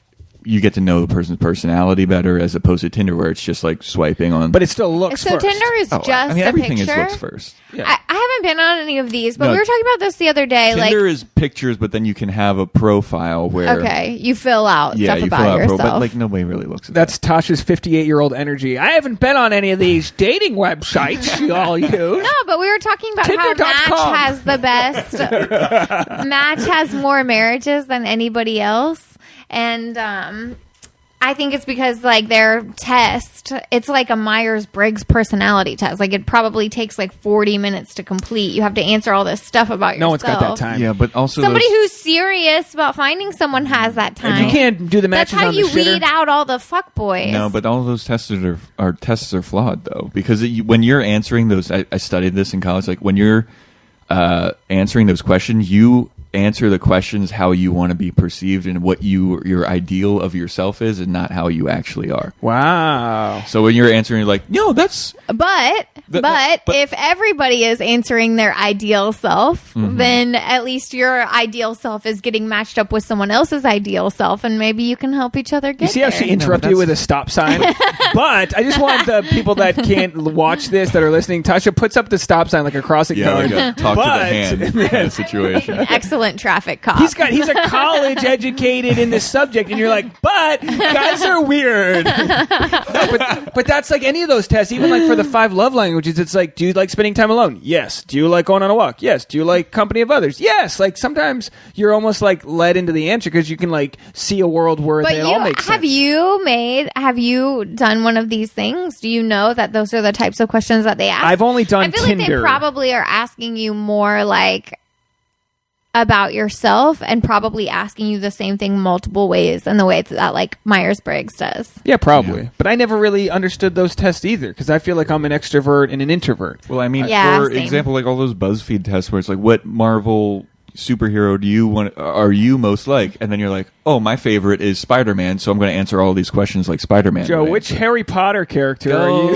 you get to know the person's personality better as opposed to Tinder where it's just like swiping on. But it still looks So first. Tinder is Oh, just I mean, a everything picture. is looks first. Yeah. I haven't been on any of these, but No, we were talking about this the other day. Tinder Like, is pictures, but then you can have a profile where okay, you fill out yeah, stuff you about fill out yourself. but like nobody really looks at That's Tasha's 58-year-old energy. I haven't been on any of these dating websites you all use. No, but we were talking about how Tinder.com. Match has the best. Match has more marriages than anybody else, and I think it's because like their test, it's like a Myers-Briggs personality test. Like it probably takes like 40 minutes to complete. You have to answer all this stuff about yourself. No one's got that time. Yeah, but also somebody who's serious about finding someone has that time. If you can't do the matches That's how on the you shitter. weed out all the fuckboys. No, but all of those tests are flawed though, because when you're answering those, I studied this in college. Like when you're answering those questions, you answer the questions how you want to be perceived and what your ideal of yourself is, and not how you actually are. Wow. So when you're answering, you're like, no, that's. But if everybody is answering their ideal self, then at least your ideal self is getting matched up with someone else's ideal self, and maybe you can help each other get You see how there. she interrupted you with a stop sign? But I just want the people that can't watch this, that are listening, Tasha puts up the stop sign like a crossing guard. Like a talk to the hand kind of situation. Excellent traffic cop. He's a college educated in this subject, and you're like, but guys are weird. but that's like any of those tests, even like for the 5 love languages, it's like, do you like spending time alone? Yes. Do you like going on a walk? Yes. Do you like company of others? Yes. Like sometimes you're almost like led into the answer because you can like see a world where they all make sense. Have you done one of these things? Do you know that those are the types of questions that they ask? I've only done I feel Tinder. like they probably are asking you more like about yourself, and probably asking you the same thing multiple ways in the way that like Myers-Briggs does. Yeah, probably. Yeah. But I never really understood those tests either, because I feel like I'm an extrovert and an introvert. Well, I mean, Yeah, for same. example, like all those BuzzFeed tests where it's like, what Marvel superhero are you most like? And then you're like, oh, my favorite is Spider-Man, so I'm going to answer all these questions like Spider-Man. Joe, which Harry Potter character are you?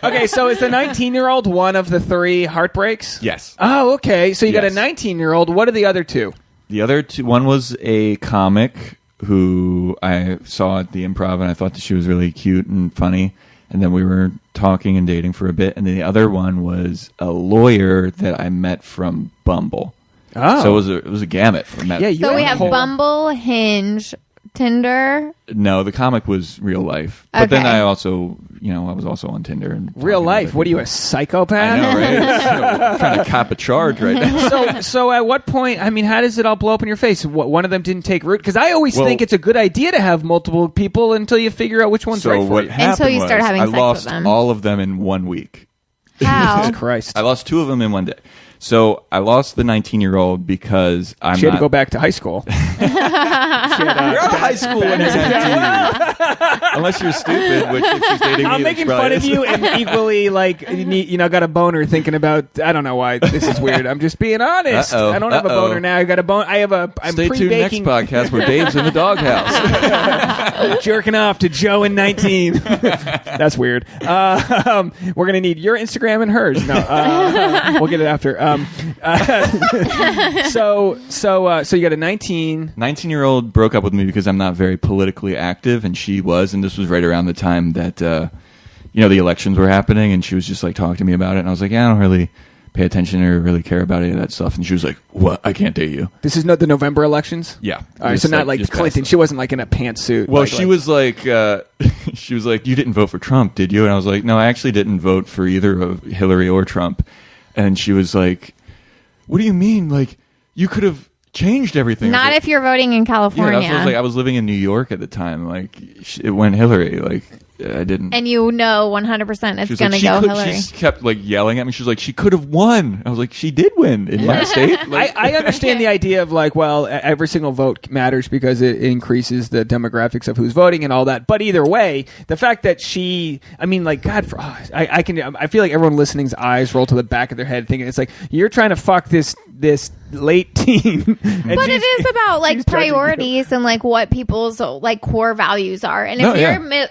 Okay, so is the 19-year-old one of the 3 heartbreaks? Yes. Oh, okay. So you got a Yes. 19-year-old. What are the other 2? The other 2, one was a comic who I saw at the Improv, and I thought that she was really cute and funny. And then we were talking and dating for a bit. And then the other one was a lawyer that I met from Bumble. Oh. So it was a gamut from that. Yeah, So we have Bumble, Hinge, Tinder. No, the comic was real life. But then Okay. I also, I was also on Tinder. And Real talking to life. other What are you, people. a psychopath? I know, right? I'm trying to cop a charge right now. So at what point, I mean, how does it all blow up in your face? One of them didn't take root? Because I always think it's a good idea to have multiple people until you figure out which one's right for what you. happened Until you start was having I sex lost with them. all of them in 1 week. How? Jesus Christ. I lost 2 of them in 1 day. So I lost the 19-year-old because She had to go back to high school. You're out of high school when you're 19. Unless you're stupid, which if she's dating me, I'm making fun of you and equally, like, got a boner thinking about, I don't know why this is weird. I'm just being honest. Uh-oh. I don't have a boner now. I got a bone. I'm Stay tuned next pre-baking. podcast where Dave's in the doghouse. Jerking off to Joe and 19. That's weird. We're going to need your Instagram and hers. No, we'll get it after. So you got a 19. 19-year-old broke up with me because I'm not very politically active, and she was, and this was right around the time that the elections were happening, and she was just like talking to me about it, and I was like, yeah, I don't really pay attention or really care about any of that stuff, and she was like, what? I can't date you. This is not the November elections? Yeah. All right, so not like Clinton. She wasn't like in a pantsuit. Well, she was like, you didn't vote for Trump, did you? And I was like, no, I actually didn't vote for either of Hillary or Trump. And she was like, what do you mean? Like, you could have changed everything. Not if you're voting in California. Yeah, I was living in New York at the time. Like, it went Hillary. Like, I didn't. And 100% it's going to go Hillary. She kept like yelling at me. She was like, she could have won. I was like, she did win in my state. Like, I understand the idea of like, well, every single vote matters because it increases the demographics of who's voting and all that. But either way, the fact that I feel like everyone listening's eyes roll to the back of their head thinking it's like, you're trying to fuck this late teen. But it is about like priorities and like what people's like core values are. And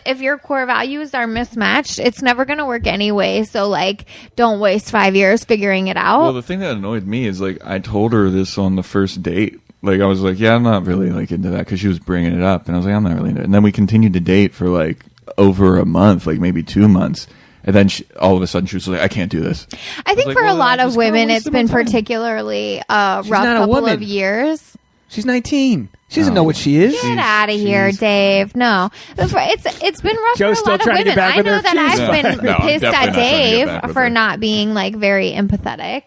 if your core values are mismatched, it's never going to work anyway. So like, don't waste 5 years figuring it out. well, the thing that annoyed me is like, I told her this on the first date. Like, I was like, yeah, I'm not really like into that, because she was bringing it up, and I was like, I'm not really into it. And then we continued to date for like over a month, like maybe 2 months. And then all of a sudden she was like, I can't do this. I think like, for well, a lot of just kinda women, waste it's been my time. particularly a rough not a couple woman. of years. She's 19. She doesn't know what she is. Get out of here, Dave. No. It's been rough Joe's for a lot still of trying to get women. back I with know her. that I've been No, I'm pissed definitely at not trying to get Dave back with for her. not being like very empathetic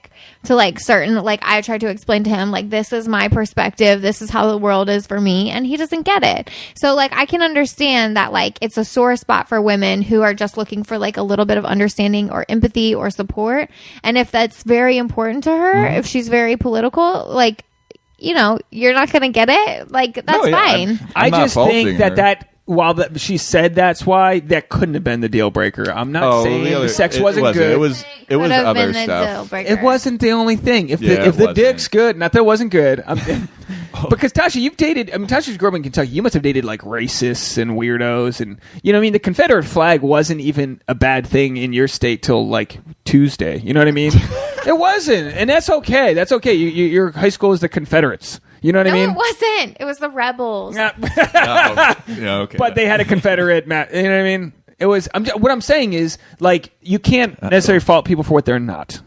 to like certain, like I tried to explain to him like, this is my perspective, this is how the world is for me, and he doesn't get it. So like I can understand that like it's a sore spot for women who are just looking for like a little bit of understanding or empathy or support, and if that's very important to her, if she's very political, like, you know, you're not gonna get it, like that's No, yeah, fine. I I'm not just think faulting her. that while she said that's why, that couldn't have been the deal breaker. I'm not saying the sex wasn't good. It was Could have other been the deal stuff. breaker. It wasn't the only thing. If Yeah, the it dick's wasn't. good, not that it wasn't good. Because Tasha, you've dated. I mean, Tasha's grew up in Kentucky. You must have dated like racists and weirdos, and you know what I mean. The Confederate flag wasn't even a bad thing in your state till like Tuesday. You know what I mean? It wasn't, and that's okay. That's okay. Your high school is the Confederates. You know what I mean? No, it wasn't. It was the rebels. Okay. But they had a Confederate map. You know what I mean? It was. What I'm saying is, like, you can't necessarily fault people for what they're not.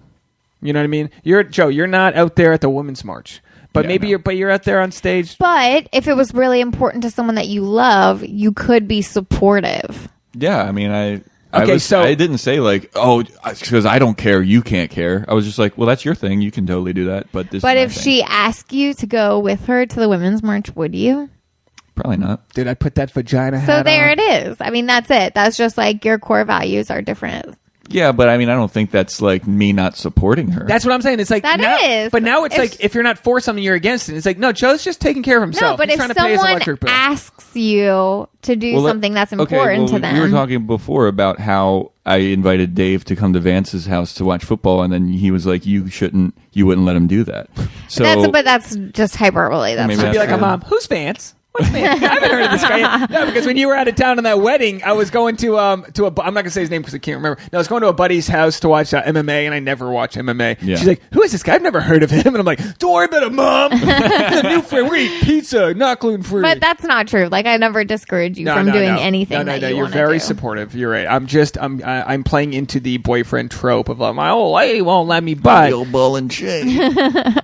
You know what I mean? Joe. You're not out there at the Women's March, but Yeah, maybe no. you're out there on stage. But if it was really important to someone that you love, you could be supportive. Yeah, I mean, I didn't say like, oh, because I don't care, you can't care. I was just like, well, that's your thing. You can totally do that. But But is my if thing. she asked you to go with her to the Women's March, would you? Probably not. Did I put that vagina hat So there on? it is. I mean, that's it. That's just like your core values are different. Yeah, but I mean, I don't think that's like me not supporting her. That's what I'm saying. It's like That now, is. but now it's If- like if you're not for something, you're against it. It's like no, Joe's just taking care of himself. No, but He's if trying to pay his someone electric bill. asks you to do something that's important to them. We were talking before about how I invited Dave to come to Vance's house to watch football, and then he was like, you wouldn't let him do that. So but that's just hyperbole. That's Maybe not Be like that's a mom. Who's Vance? What's Vance? I haven't heard of this guy yet. No, because when you were out of town on that wedding, I was going to I'm not gonna say his name because I can't remember. No, I was going to a buddy's house to watch MMA, and I never watch MMA. Yeah. She's like, "Who is this guy? I've never heard of him." And I'm like, "Don't worry about it, Mom. He's a new friend. We eat pizza, not gluten free." But that's not true. Like I never discourage you from doing anything. No, that you you're wanna very do. supportive. You're right. I'm playing into the boyfriend trope of like my old lady won't let me buy. ball and chain.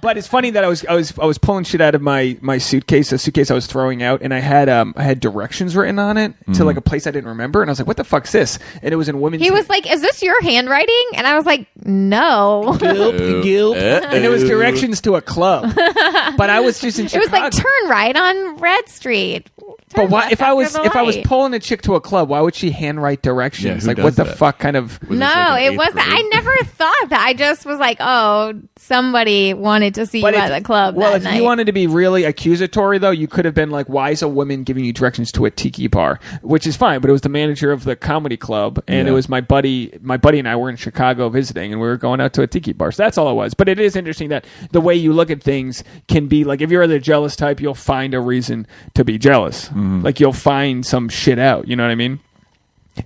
But it's funny that I was pulling shit out of my suitcase, a suitcase I was throwing out, and I had directions written on it to like a place I didn't remember, and I was like, "What the fuck's this?" And it was in women's. He was like, "Is this your handwriting?" And I was like, "No." Gilp. And it was directions to a club. But I was just in It Chicago. was like turn right on Red Street. Turn But why? left If I was after the if I was light. pulling a chick to a club, why would she handwrite directions? Yeah, who like, does what the that? fuck kind of? Was this No, like in it wasn't. eighth grade? I never thought that. I just was like, "Oh, somebody wanted to see you But at the club." Well, that if night. you wanted to be really accusatory, though, you could have been like, "Why is a woman giving you directions to a tiki bar?" Which is fine, but it was the manager of the comedy club, and Yeah. it was my buddy. My buddy and I were in Chicago visiting, and we were going out to a tiki bar. So that's all it was. But it is interesting that the way you look at things can be like, if you're the jealous type, you'll find a reason to be jealous. Like you'll find some shit out. You know what I mean?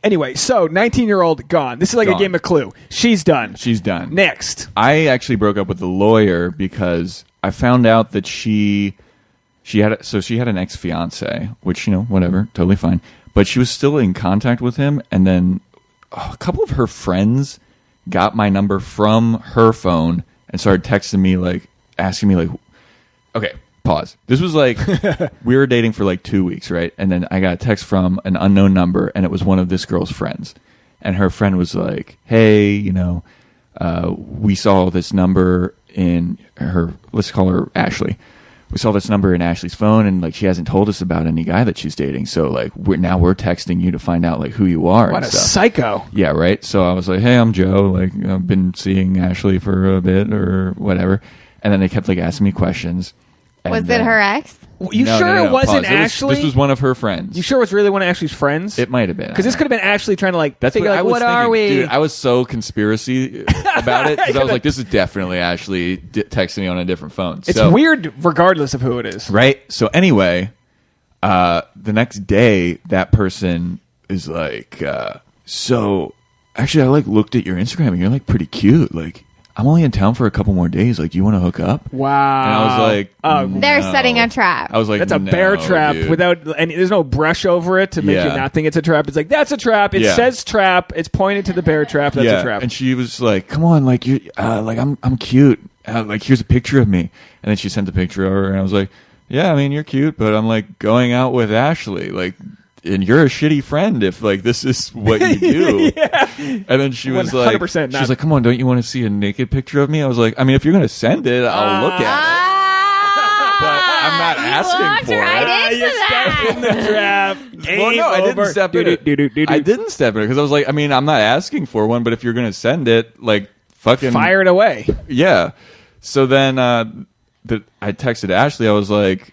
Anyway, so 19-year-old gone. This is like a Gone. game of Clue. She's done. She's done. Next. I actually broke up with the lawyer because I found out that she had an ex-fiance, which, you know, whatever, totally fine. But she was still in contact with him, and then a couple of her friends got my number from her phone and started texting me, like, asking me, like, okay, pause. This was like, we were dating for like 2 weeks, right? And then I got a text from an unknown number, and it was one of this girl's friends. And her friend was like, hey, you know, we saw this number in her, let's call her Ashley. We saw this number in Ashley's phone, and like she hasn't told us about any guy that she's dating. So like we're texting you to find out like who you are. What and a stuff. psycho. Yeah, right. So I was like, hey, I'm Joe. Like I've been seeing Ashley for a bit or whatever. And then they kept like asking me questions. And was it then- her ex? You No, sure no, no, it wasn't pause. Ashley? This was one of her friends. You sure it was really one of Ashley's friends? It might have been. Because this could have been Ashley trying to like That's figure what like, I was what thinking. are we? Dude, I was so conspiracy about it because I was like, this is definitely Ashley texting me on a different phone. It's So- weird regardless of who it is. Right? So anyway, the next day, that person is like, so actually, I like looked at your Instagram and you're like pretty cute. Like, I'm only in town for a couple more days. Like, do you want to hook up? Wow. And I was like, They're no. setting a trap. I was like, That's a no, bear trap dude. without any. There's no brush over it to make you Yeah. not think it's a trap. It's like that's a trap. It Yeah. says trap. It's pointed to the bear trap. That's a trap. And she was like, "Come on, like you, like I'm cute. Like here's a picture of me." And then she sent a picture over, and I was like, yeah, I mean, you're cute, but I'm like going out with Ashley, like, and you're a shitty friend if like this is what you do. Yeah. And then she was like, 100% not. she's like, come on, don't you want to see a naked picture of me? I was like, I mean, if you're gonna send it, I'll look at it. But I'm not asking for right it. into that. Step in the trap. Well, no, I didn't step in it. I didn't step in it because I was like, I mean, I'm not asking for one, but if you're gonna send it, like, fucking fire it away. Yeah. So then I texted Ashley. I was like,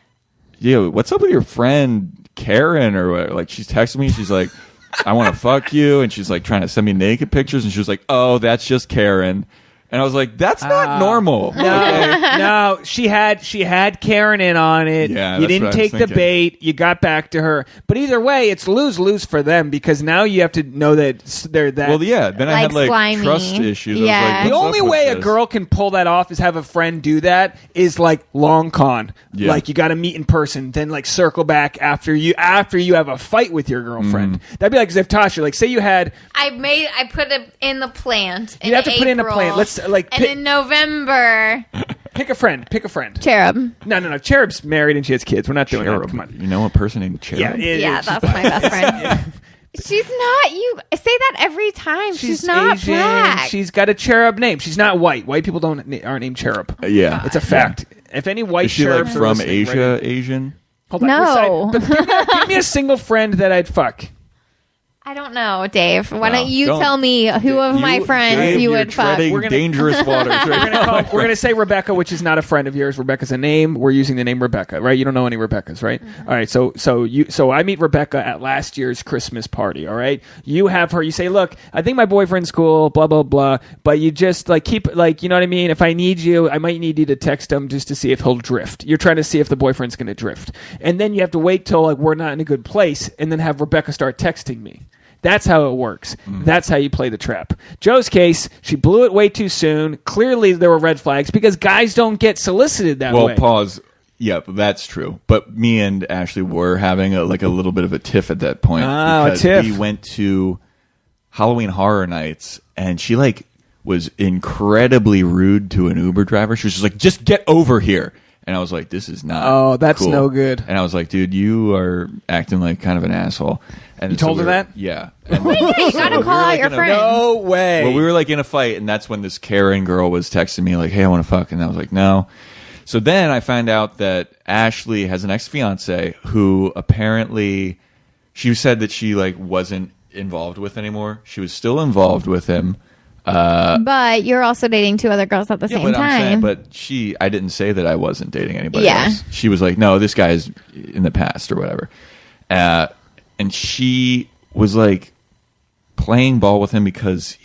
yo, what's up with your friend Karen or whatever? Like, she's texting me. She's like, I want to fuck you. And she's like trying to send me naked pictures. And she was like, oh, that's just Karen. And I was like, that's not normal. No, she had Karen in on it. Yeah, you didn't take the bait. You got back to her. But either way, it's lose-lose for them because now you have to know that they're that. Well, yeah. Then I had like slimy. trust issues. Yeah. I was like, the what's only up with way a this? girl can pull that off is have a friend do that is like long con. Yeah. Like you got to meet in person, then like circle back after you have a fight with your girlfriend. That'd be like as if Tasha, like say you had. I put it in the plant. You have to put in a plan. Let's like. And in November. Pick a friend. Cherub. No. Cherub's married and she has kids. We're not doing Cherub. that. Come on. You know a person named Cherub? Yeah, that's my best friend. She's not. You say that every time. She's not Asian. black. She's got a cherub name. She's not white. White people aren't named Cherub. Yeah. It's a fact. If any white Is she like cherubs are from listening, Asia, right? Asian? Hold on. No. Give me a single friend that I'd fuck. I don't know, Dave. Why No, don't you don't. tell me who of my friends Dave, you you're would fuck? treading dangerous waters. We're gonna say Rebecca, which is not a friend of yours. Rebecca's a name. We're using the name Rebecca, right? You don't know any Rebeccas, right? All right. So I meet Rebecca at last year's Christmas party. All right. You have her. You say, look, I think my boyfriend's cool. Blah blah blah. But you just like keep like you know what I mean. If I need you, I might need you to text him just to see if he'll drift. You're trying to see if the boyfriend's gonna drift, and then you have to wait till like we're not in a good place, and then have Rebecca start texting me. That's how it works. That's how you play the trap. Joe's case, she blew it way too soon. Clearly, there were red flags because guys don't get solicited that way. Well, pause. Yeah, that's true. But me and Ashley were having a little bit of a tiff at that point. Oh, because a tiff. we went to Halloween Horror Nights, and she was incredibly rude to an Uber driver. She was just like, "Just get over here." And I was like, "This is not. Oh, that's cool." no good. And I was like, "Dude, you are acting like kind of an asshole." And You told her that? Yeah. And Yeah, you gotta we call were, out like, your in a- friends. No way. Well, we were like in a fight, and that's when this Karen girl was texting me like, "Hey, I want to fuck," and I was like, "No." So then I found out that Ashley has an ex-fiance who apparently she said that she like wasn't involved with anymore. She was still involved with him. But you're also dating two other girls at the same but time. I didn't say that I wasn't dating anybody Yeah. else. She was like, "No, this guy's in the past or whatever," and she was like playing ball with him because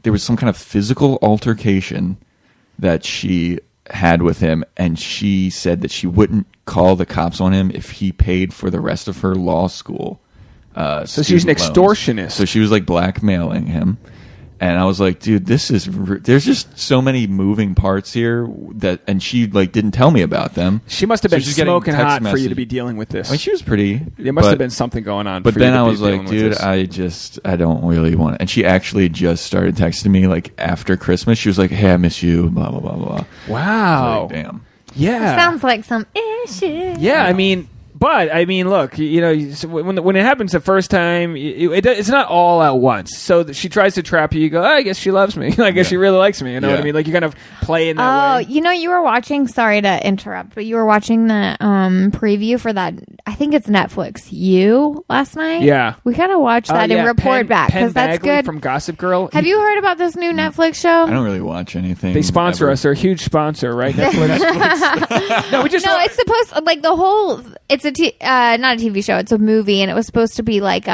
there was some kind of physical altercation that she had with him, and she said that she wouldn't call the cops on him if he paid for the rest of her law school. So she's an student loans. extortionist. So she was like blackmailing him. And I was like, dude, there's just so many moving parts here and she like didn't tell me about them. She must have been she's getting smoking text hot for you message. to be dealing with this. I mean, she was pretty. There must have been something going on. But for you then to I be was like, dealing with dude, this. I don't really want it. And she actually just started texting me like after Christmas. She was like, hey, I miss you, blah, blah, blah, blah. Wow. Like, damn. Yeah. Sounds like some issue. Yeah, I mean, look, you know, when it happens the first time, it's not all at once. So she tries to trap you. You go, I guess she loves me. I guess she really likes me. You know what I mean? Like you kind of play in that way. You know, you were watching. Sorry to interrupt, but you were watching the preview for that. I think it's Netflix. You last night. Yeah, we gotta watch that and report back because that's good. From Gossip Girl. Have you heard about this new Netflix show? I don't really watch anything. They sponsor ever. us. They're a huge sponsor, right? Netflix. No, it's supposed like the whole. It's not a TV show. It's a movie, and it was supposed to be like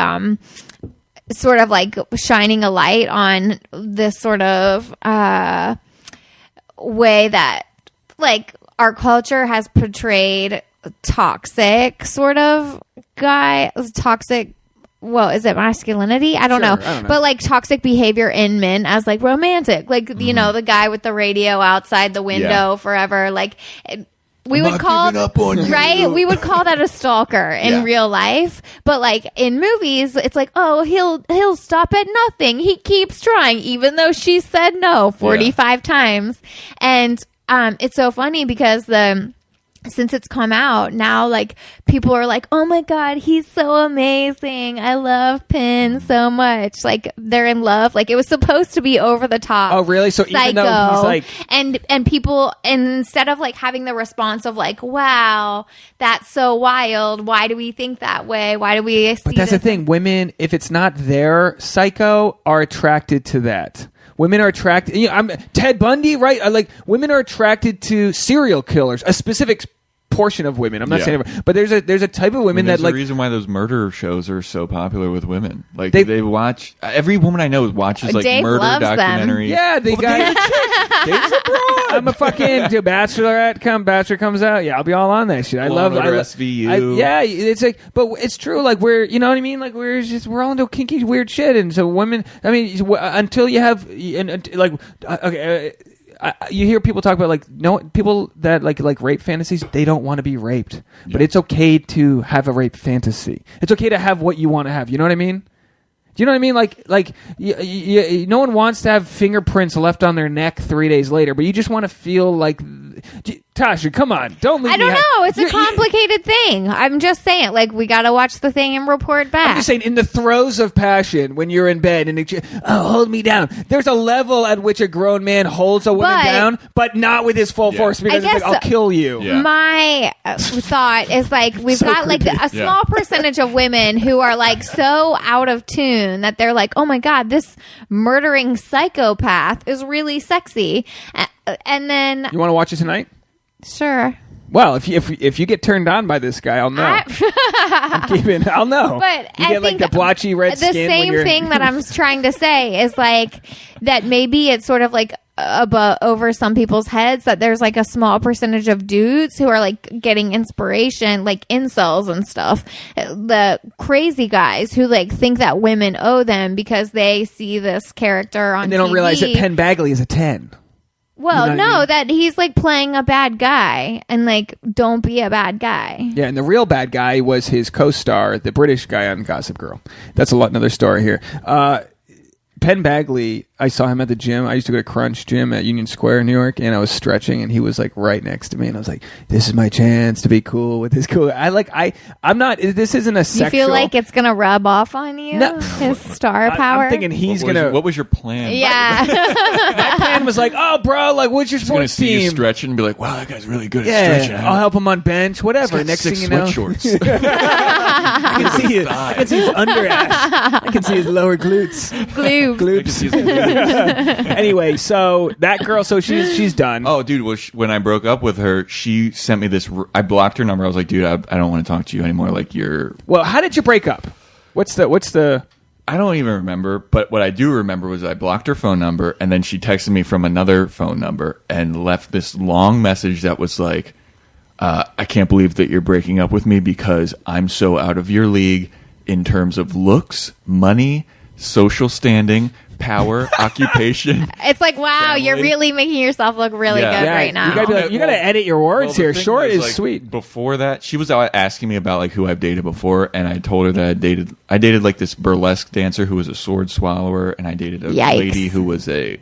sort of like shining a light on this sort of way that like our culture has portrayed toxic sort of guy, toxic. Well, is it masculinity? I don't know. But like toxic behavior in men as like romantic, like you know, the guy with the radio outside the window forever, like. We would call right. We would call that a stalker in real life, but like in movies, it's like, oh, he'll stop at nothing. He keeps trying, even though she said no 45 times. And it's so funny because the since it's come out now, like people are like, oh my god, he's so amazing, I love Penn so much, like they're in love. Like it was supposed to be over the top. Oh really? So psycho, even though he's like, and people, and instead of like having the response of like, wow, that's so wild, why do we think that way, why do we see but that's this? the thing, women, if it's not their psycho, are attracted to that. Women are attracted. I'm Ted Bundy, right? Like women are attracted to serial killers. A specific portion of women. I'm not saying everyone, but there's a type of women that like. There's a reason why those murder shows are so popular with women. Like they watch. Every woman I know watches like Dave murder loves them. documentaries. Yeah, they got. Dave's a broad. I'm a fucking Bachelor comes out. Yeah, I'll be all on that shit. I love SVU. Yeah, it's like, but it's true. Like you know what I mean? Like we're all into kinky weird shit, and so women. I mean, until you have you hear people talk about like people that like rape fantasies. They don't want to be raped, but it's okay to have a rape fantasy. It's okay to have what you want to have. You know what I mean? Do you know what I mean? Like no one wants to have fingerprints left on their neck 3 days later, but you just want to feel like. Tasha, come on! Don't leave. I don't know. It's a complicated thing. I'm just saying. Like we gotta watch the thing and report back. I'm just saying, in the throes of passion, when you're in bed and hold me down. There's a level at which a grown man holds a woman down, but not with his full force because it's like, I'll kill you. Yeah. My thought is like we've got like a small percentage of women who are like so out of tune that they're like, oh my god, this murdering psychopath is really sexy, and then You want to watch it tonight? Sure. Well, if you get turned on by this guy, I'll know. I'll know. But you get like the blotchy red skin. The same thing that I'm trying to say is like that maybe it's sort of like over some people's heads that there's like a small percentage of dudes who are like getting inspiration, like incels and stuff. The crazy guys who like think that women owe them because they see this character on and they don't TV. realize that Penn Badgley is a 10. Well, you know what I mean? that he's like playing a bad guy and like don't be a bad guy. Yeah, and the real bad guy was his co-star, the British guy on Gossip Girl. That's another story here. Penn Badgley, I saw him at the gym. I used to go to Crunch Gym at Union Square in New York, and I was stretching, and he was like right next to me, and I was like, "This is my chance to be cool with this cool." I'm not. This isn't a sexual. You feel like it's gonna rub off on you? No. His star power. I'm thinking he's gonna. What was your plan? Yeah. My plan was like, "Oh, bro, like, what's your sports team?" team? You stretching and be like, "Wow, that guy's really good at stretching." I'll help him on bench, whatever. Next thing you know, shorts. I can see his under ass. I can see his lower glutes. Glutes. Anyway, so that girl, so she's done. Oh, dude, when I broke up with her, she sent me this. I blocked her number. I was like, dude, I don't want to talk to you anymore. Like, you're. Well, how did you break up? What's the? I don't even remember, but what I do remember was I blocked her phone number, and then she texted me from another phone number and left this long message that was like, I can't believe that you're breaking up with me because I'm so out of your league in terms of looks, money, social standing, power, occupation. It's like, wow, family. You're really making yourself look really good right now. You gotta edit your words here. Short is like, sweet. Before that, she was out asking me about like who I've dated before, and I told her that I dated like this burlesque dancer who was a sword swallower, and I dated a lady who was a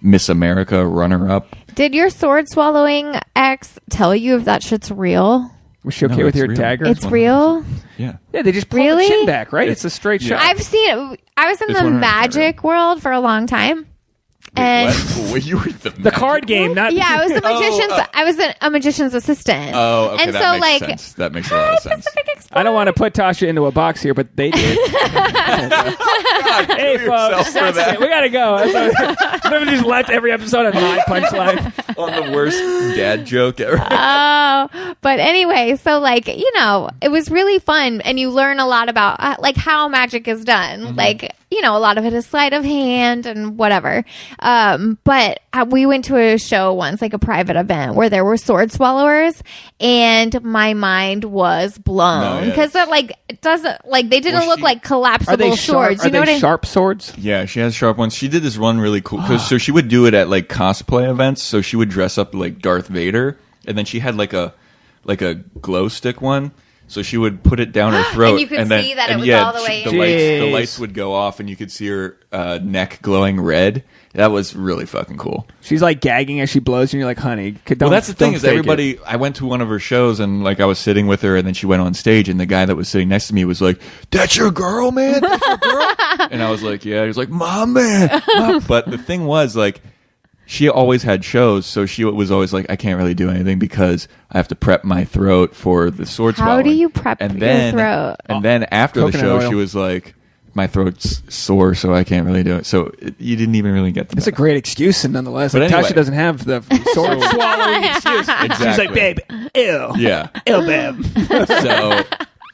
Miss America runner-up. Did your sword swallowing ex tell you if that shit's real? Was she okay with your real. dagger? It's real? Yeah. Yeah, they just pull the chin back, right? It's a straight shot. I've seen it. I was in This the one magic world for a long time. And What? You were the card game, not I was the magician's. I was a magician's assistant. Oh, okay, and that so makes like sense. That makes a lot of sense. I don't want to put Tasha into a box here, but they did. Hey, folks, we gotta go. Never just left every episode on my punchline. On the worst dad joke ever. Oh, but anyway, so like it was really fun, and you learn a lot about like how magic is done. Mm-hmm. Like a lot of it is sleight of hand and whatever. But we went to a show once, like a private event, where there were sword swallowers, and my mind was blown because it doesn't like they didn't look like collapsible swords. Are they sharp swords? Yeah, she has sharp ones. She did this one really cool so she would do it at like cosplay events. So she would dress up like Darth Vader, and then she had like a glow stick one. So she would put it down her throat, and you could see that it was all the way in. The lights would go off, and you could see her neck glowing red. That was really fucking cool. She's like gagging as she blows, and you're like, honey, well, that's the thing is everybody. I went to one of her shows, and like I was sitting with her, and then she went on stage, and the guy that was sitting next to me was like, "That's your girl, man. That's your girl." And I was like, "Yeah." He was like, "Mom, man." But the thing was, like, she always had shows, so she was always like, "I can't really do anything because I have to prep my throat for the sword swallowing." How do you prep your throat? And then after the show, she was like, "My throat's sore, so I can't really do it." So you didn't even really get the It's a great excuse, and nonetheless. But like, anyway. Tasha doesn't have the sword swallowing excuse. Exactly. She's like, babe, ew. Yeah. Ew, babe.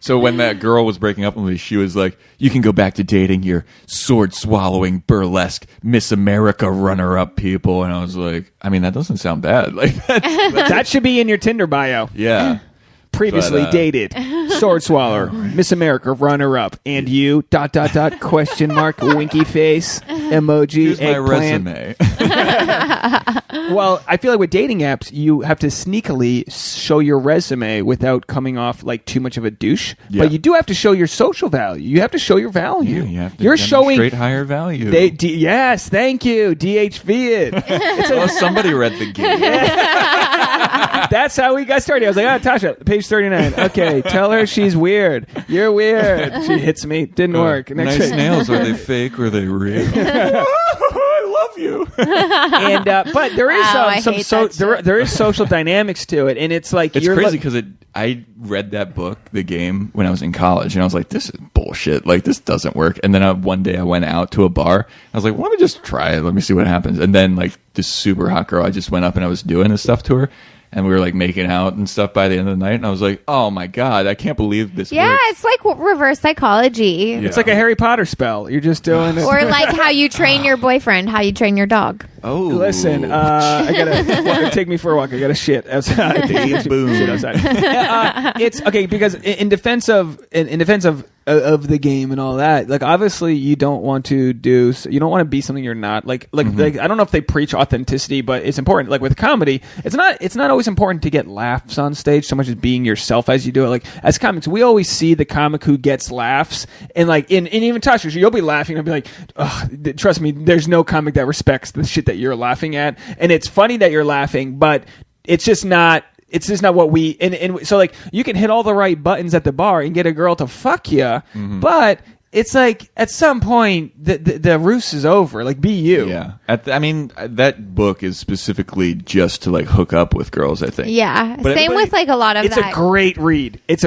So when that girl was breaking up with me, she was like, "You can go back to dating your sword-swallowing, burlesque Miss America runner-up people." And I was like, I mean, that doesn't sound bad. Like That should be in your Tinder bio. Yeah. Previously dated, sword swallower, Miss America runner-up, and you, ... question mark, winky face, emoji, Here's my eggplant. resume. Well, I feel like with dating apps, you have to sneakily show your resume without coming off like too much of a douche. Yeah. But you do have to show your social value. You have to show your value. You have to You're showing demonstrate higher value. Yes, thank you. DHV it. Somebody read the game. That's how we got started. I was like, Tasha, page 39. Okay, tell her she's weird. You're weird. She hits me. Didn't work. Next Nice week. nails. Are they fake or are they real? I love you. And but there is Wow, I hate that shit. there is social dynamics to it, and it's like It's crazy because I read that book, The Game, when I was in college, and I was like, this is bullshit. Like, this doesn't work. And then one day I went out to a bar. I was like, well, let me just try it. Let me see what happens. And then, like, this super hot girl, I just went up and I was doing this stuff to her. And we were like making out and stuff by the end of the night. And I was like, oh my God, I can't believe this Yeah, works. it's like reverse psychology. Yeah. It's like a Harry Potter spell. You're just doing it. Or like how you train your boyfriend, how you train your dog. Oh. Listen, I gotta take me for a walk. I gotta shit outside. Boom. Shit outside. It's okay because in defense of the game and all that, like obviously you don't want to be something you're not. Like I don't know if they preach authenticity, but it's important. Like with comedy, it's not always important to get laughs on stage so much as being yourself as you do it. Like as comics, we always see the comic who gets laughs, and like in even Tasha, you'll be laughing and I'll be like, trust me, there's no comic that respects the shit that you're laughing at, and it's funny that you're laughing, but it's just not what we and so like you can hit all the right buttons at the bar and get a girl to fuck you, but it's like at some point the ruse is over. Like be you. Yeah. That book is specifically just to like hook up with girls, I think. Yeah. But Same with like a lot of It's that. a great read. It is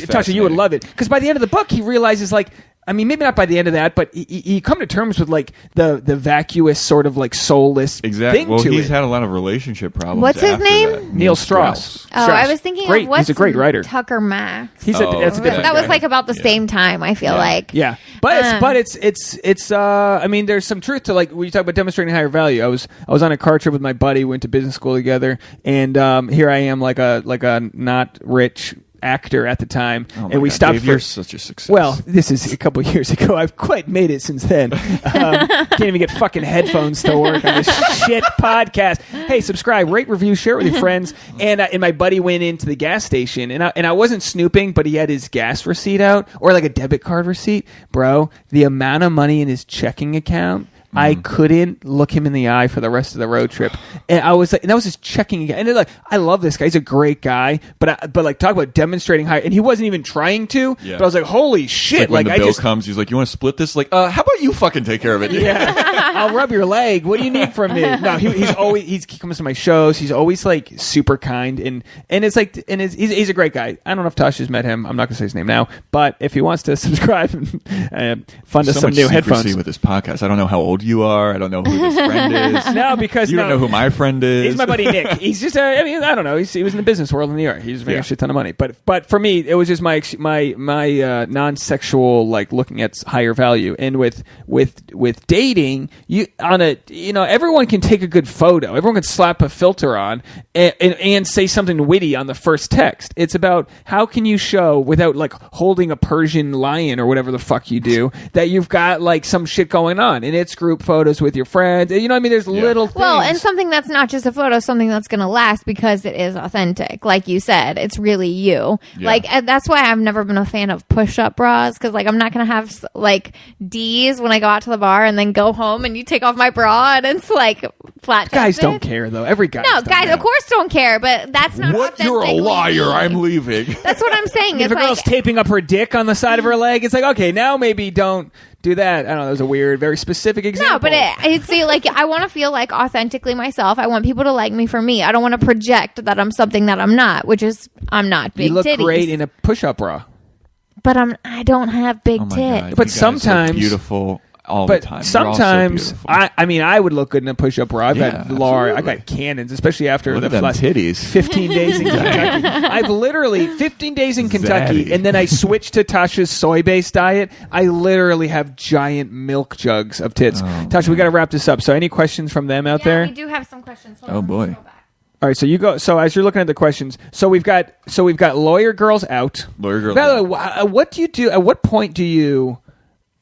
Tasha, you would love it because by the end of the book he realizes like. I mean, maybe not by the end of that, but you come to terms with like the vacuous sort of like soulless thing to it. Well, he's had a lot of relationship problems. What's his after name? that. Neil Strauss. Oh, I was thinking great. of what's He's a great writer. Tucker Max. That's a different That was guy. like about the same time, I feel like. Yeah, but it's I mean, there's some truth to like when you talk about demonstrating higher value. I was on a car trip with my buddy, went to business school together, and here I am like a not rich actor at the time, and we stopped Dave, for you're such a success. Well, this is a couple of years ago. I've quite made it since then. Can't even get fucking headphones to work on this shit podcast. Hey, subscribe, rate, review, share it with your friends. And my buddy went into the gas station, and I wasn't snooping, but he had his gas receipt out, or like a debit card receipt. Bro, the amount of money in his checking account, I couldn't look him in the eye for the rest of the road trip, and I was like, and that was just checking again. And they're like, I love this guy; he's a great guy. But like, talk about demonstrating high, and he wasn't even trying to. Yeah. But I was like, holy shit! Like when the bill comes, he's like, "You want to split this?" Like, how about you fucking take care of it? Yeah, I'll rub your leg. What do you need from me? No, he comes to my shows. He's always like super kind, and it's like, and he's a great guy. I don't know if Tasha's met him. I'm not gonna say his name now, but if he wants to subscribe and fund us some new headphones with this podcast. I don't know how old you are. I don't know who this friend is. No, because you don't know who my friend is. He's my buddy Nick. He's just I don't know. He was in the business world in New York. He was making a shit ton of money. But for me, it was just my non-sexual like looking at higher value. And with dating, everyone can take a good photo. Everyone can slap a filter on and say something witty on the first text. It's about how can you show without like holding a Persian lion or whatever the fuck you do that you've got like some shit going on, and it's groovy. group photos with your friends. You know what I mean? There's little things. Well, and something that's not just a photo, something that's going to last because it is authentic. Like you said, it's really you. Yeah. Like, that's why I've never been a fan of push-up bras, because like I'm not going to have like D's when I go out to the bar and then go home and you take off my bra and it's like flat. Guys don't care though. Every guy. No, guys, of course don't care, but that's not What? You're a liar. I'm leaving. That's what I'm saying. If a girl's taping up her dick on the side of her leg, it's like, okay, now maybe don't do that. I don't know. That was a weird, very specific example. No, but it's like I want to feel like authentically myself. I want people to like me for me. I don't want to project that I'm something that I'm not, which is I'm not big titties. You look titties. great in a push-up bra. But I don't have big Oh my tits. God, But you guys sometimes- look beautiful all But the time. sometimes, I mean, I would look good in a push-up bra. I've got absolutely. I got cannons, especially after Look the at them last titties. 15 days in Kentucky. I've literally 15 days in Kentucky, Zaddy. and then I switched to Tasha's soy-based diet. I literally have giant milk jugs of tits. Tasha, we got to wrap this up. So, any questions from them out there? We do have some questions. Hold Oh, on, boy. let's go back. All right, so you go. So as you're looking at the questions, so we've got lawyer girls out. Lawyer girls By the out. way, what do you do? At what point do you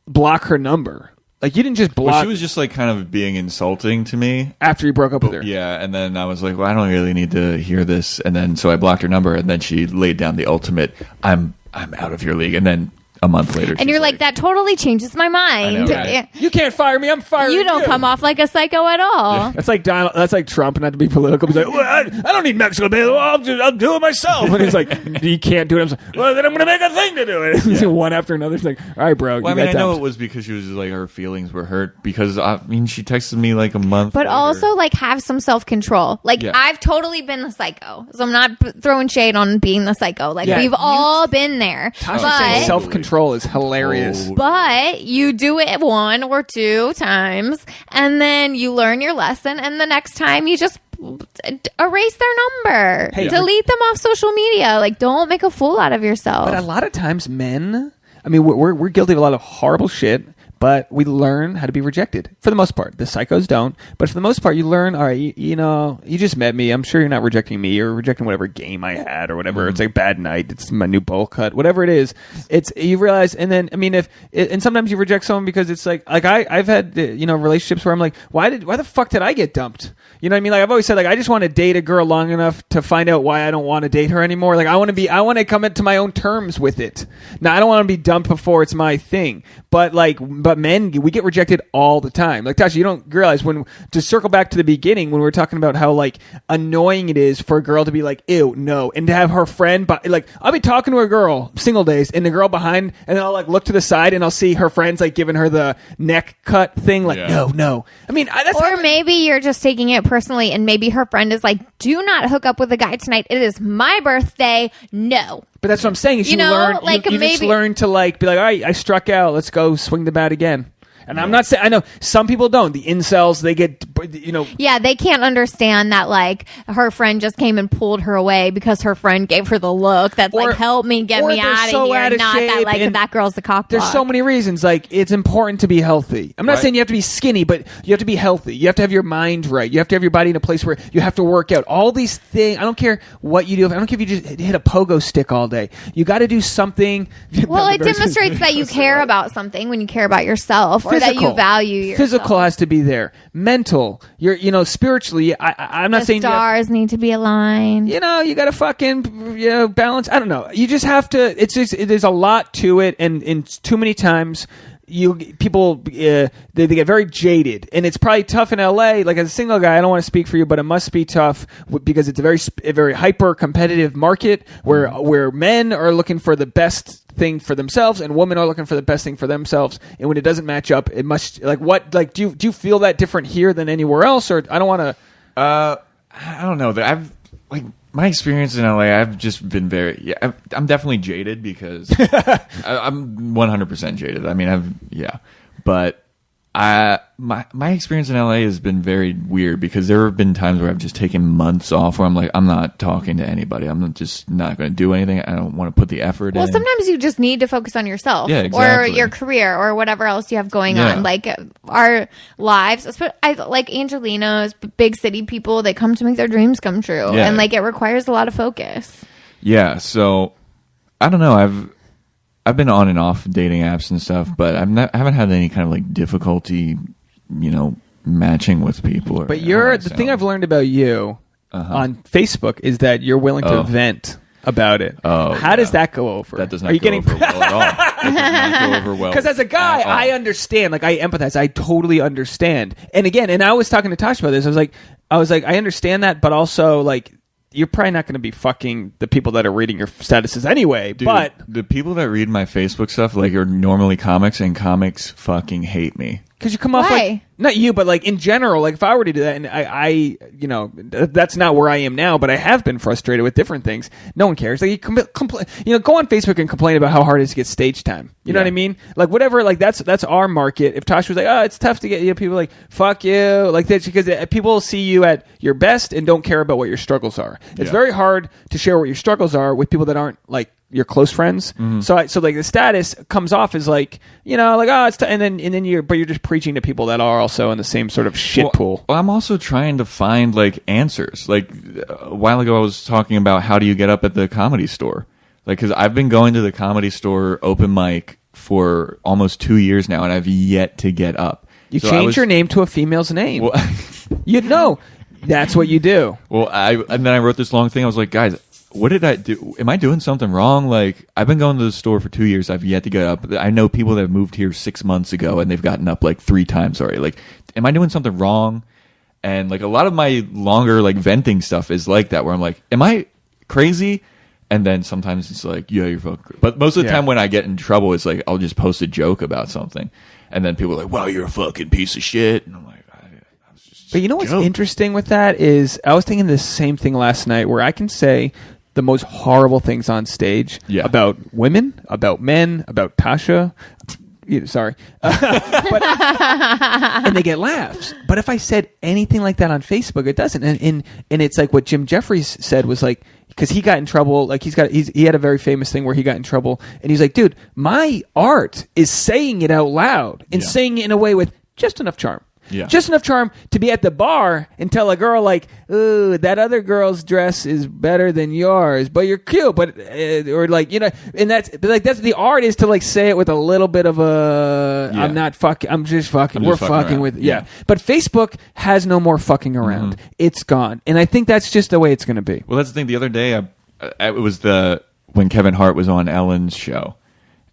block her number? Like you didn't just block. Well, she was just like kind of being insulting to me. after you broke up with her. Yeah, and then I was like, well, I don't really need to hear this. And then so I blocked her number, and then she laid down the ultimate, I'm out of your league. And then a month later, And she's you're like, that totally changes my mind. I know, right? Yeah. You can't fire me. I'm firing you. You don't come off like a psycho at all. That's like That's like Trump, not to be political. He's like, well, I don't need Mexico bail. I'll do it myself. And he's like, you can't do it. I'm like, well, then I'm going to make a thing to do it. Yeah. One after another. It's like, all right, bro. Well, I mean, I know it was because she was just, like, her feelings were hurt because I mean, she texted me like a month. But later. also, like, have some self-control. Like, Yeah. I've totally been the psycho. So I'm not throwing shade on being the psycho. Like, Yeah, we've all been there. Tasha saying But, self-control is hilarious. Oh. but you do it 1 or 2 times, and then you learn your lesson, and the next time you just erase their number. Hey, delete them off social media. Like, don't make a fool out of yourself. But a lot of times, men, I mean, we're guilty of a lot of horrible shit, but we learn how to be rejected for the most part. The psychos don't, but for the most part, you learn. All right, you know, you just met me. I'm sure you're not rejecting me. You're rejecting whatever game I had or whatever. It's like a bad night. It's my new bowl cut. Whatever it is, it's you realize. And then I mean, and sometimes you reject someone because it's like I've had relationships where I'm like, why the fuck did I get dumped? You know what I mean? Like I've always said, like I just want to date a girl long enough to find out why I don't want to date her anymore. Like I want to come into my own terms with it. Now I don't want to be dumped before it's my thing. But men, we get rejected all the time. Like Tasha, you don't realize to circle back to the beginning when we were talking about how like annoying it is for a girl to be like, ew, no, and to have her friend, like I'll be talking to a girl single days and the girl behind, and then I'll like look to the side and I'll see her friends like giving her the neck cut thing, like no. I mean, that's or maybe you're just taking it personally, and maybe her friend is like, do not hook up with a guy tonight. It is my birthday. No. But that's what I'm saying. Is you learn, like you just learn to like be like, all right, I struck out. Let's go swing the bat again. And I'm not saying, I know some people don't. The incels, they get, Yeah, they can't understand that, like, her friend just came and pulled her away because her friend gave her the look that's like, help me, get me out of here. Not that, like, that girl's the cock block. There's so many reasons. Like, it's important to be healthy. I'm not saying you have to be skinny, but you have to be healthy. You have to have your mind right. You have to have your body in a place where you have to work out. All these things, I don't care what you do. I don't care if you just hit a pogo stick all day. You got to do something. Well, it demonstrates that you care about something when you care about yourself. Or that you value yourself. Physical has to be there. Mental. Spiritually. I'm not saying stars need to be aligned. You got to fucking balance. I don't know. You just have to. There's a lot to it, and too many times people they get very jaded, and it's probably tough in LA. Like as a single guy, I don't want to speak for you, but it must be tough because it's a very hyper competitive market where men are looking for the best thing for themselves and women are looking for the best thing for themselves, and when it doesn't match up, it must do you feel that different here than anywhere else? Or I don't want to I don't know that I've like my experience in LA, I've just been I'm definitely jaded because I'm 100% jaded. I mean, but my experience in LA has been very weird because there have been times where I've just taken months off where I'm like, I'm not talking to anybody. I'm just not going to do anything. I don't want to put the effort in. Well, sometimes you just need to focus on yourself or your career or whatever else you have going on. Like our lives, like Angelina's big city people, they come to make their dreams come true. And like it requires a lot of focus. Yeah. So I don't know. I've been on and off dating apps and stuff, but I haven't had any kind of like difficulty matching with people. But the thing I've learned about you on Facebook is that you're willing to vent about it. How does that go over? That does not go over well at all. That does not go over well. Because as a guy, I understand. Like, I empathize. I totally understand. And again, and I was talking to Tasha about this. I was like, I understand that, but also, like, you're probably not going to be fucking the people that are reading your statuses anyway. Dude, but the people that read my Facebook stuff, like, are normally comics, and comics fucking hate me. Because you come off like, not you, but like in general, like if I were to do that, and I that's not where I am now, but I have been frustrated with different things. No one cares. Like go on Facebook and complain about how hard it is to get stage time. You know what I mean? Like whatever, like that's our market. If Tasha was like, oh, it's tough to get, people like, fuck you, like that's because people see you at your best and don't care about what your struggles are. It's very hard to share what your struggles are with people that aren't like your close friends. So like the status comes off as like, like, oh, it's and then you're just preaching to people that are also in the same sort of shit pool. Well, I'm also trying to find like answers. Like a while ago I was talking about how do you get up at the Comedy Store? Like, cuz I've been going to the Comedy Store open mic for almost 2 years now, and I've yet to get up. You change your name to a female's name. Well, that's what you do. Well, and then I wrote this long thing. I was like, guys, what did I do? Am I doing something wrong? Like, I've been going to the store for 2 years. I've yet to get up. I know people that moved here 6 months ago, and they've gotten up like 3 times already. Like, am I doing something wrong? And like a lot of my longer like venting stuff is like that, where I'm like, am I crazy? And then sometimes it's like, yeah, you're fucking crazy. But most of the time when I get in trouble, it's like I'll just post a joke about something, and then people are like, wow, you're a fucking piece of shit. And I'm like, but you know what's interesting with that is I was thinking the same thing last night, where I can say the most horrible things on stage about women, about men, about Tasha. Sorry. And they get laughs. But if I said anything like that on Facebook, it doesn't. And it's like what Jim Jeffries said was like, because he got in trouble, like he had a very famous thing where he got in trouble, and he's like, dude, my art is saying it out loud and saying it in a way with just enough charm. Yeah. Just enough charm to be at the bar and tell a girl like, "Ooh, that other girl's dress is better than yours, but you're cute." But or like, and that's the art is to like say it with a little bit of a I'm not fucking, I'm just fucking, we're fucking with But Facebook has no more fucking around. It's gone, and I think that's just the way it's going to be. Well, that's the thing. The other day, it was when Kevin Hart was on Ellen's show,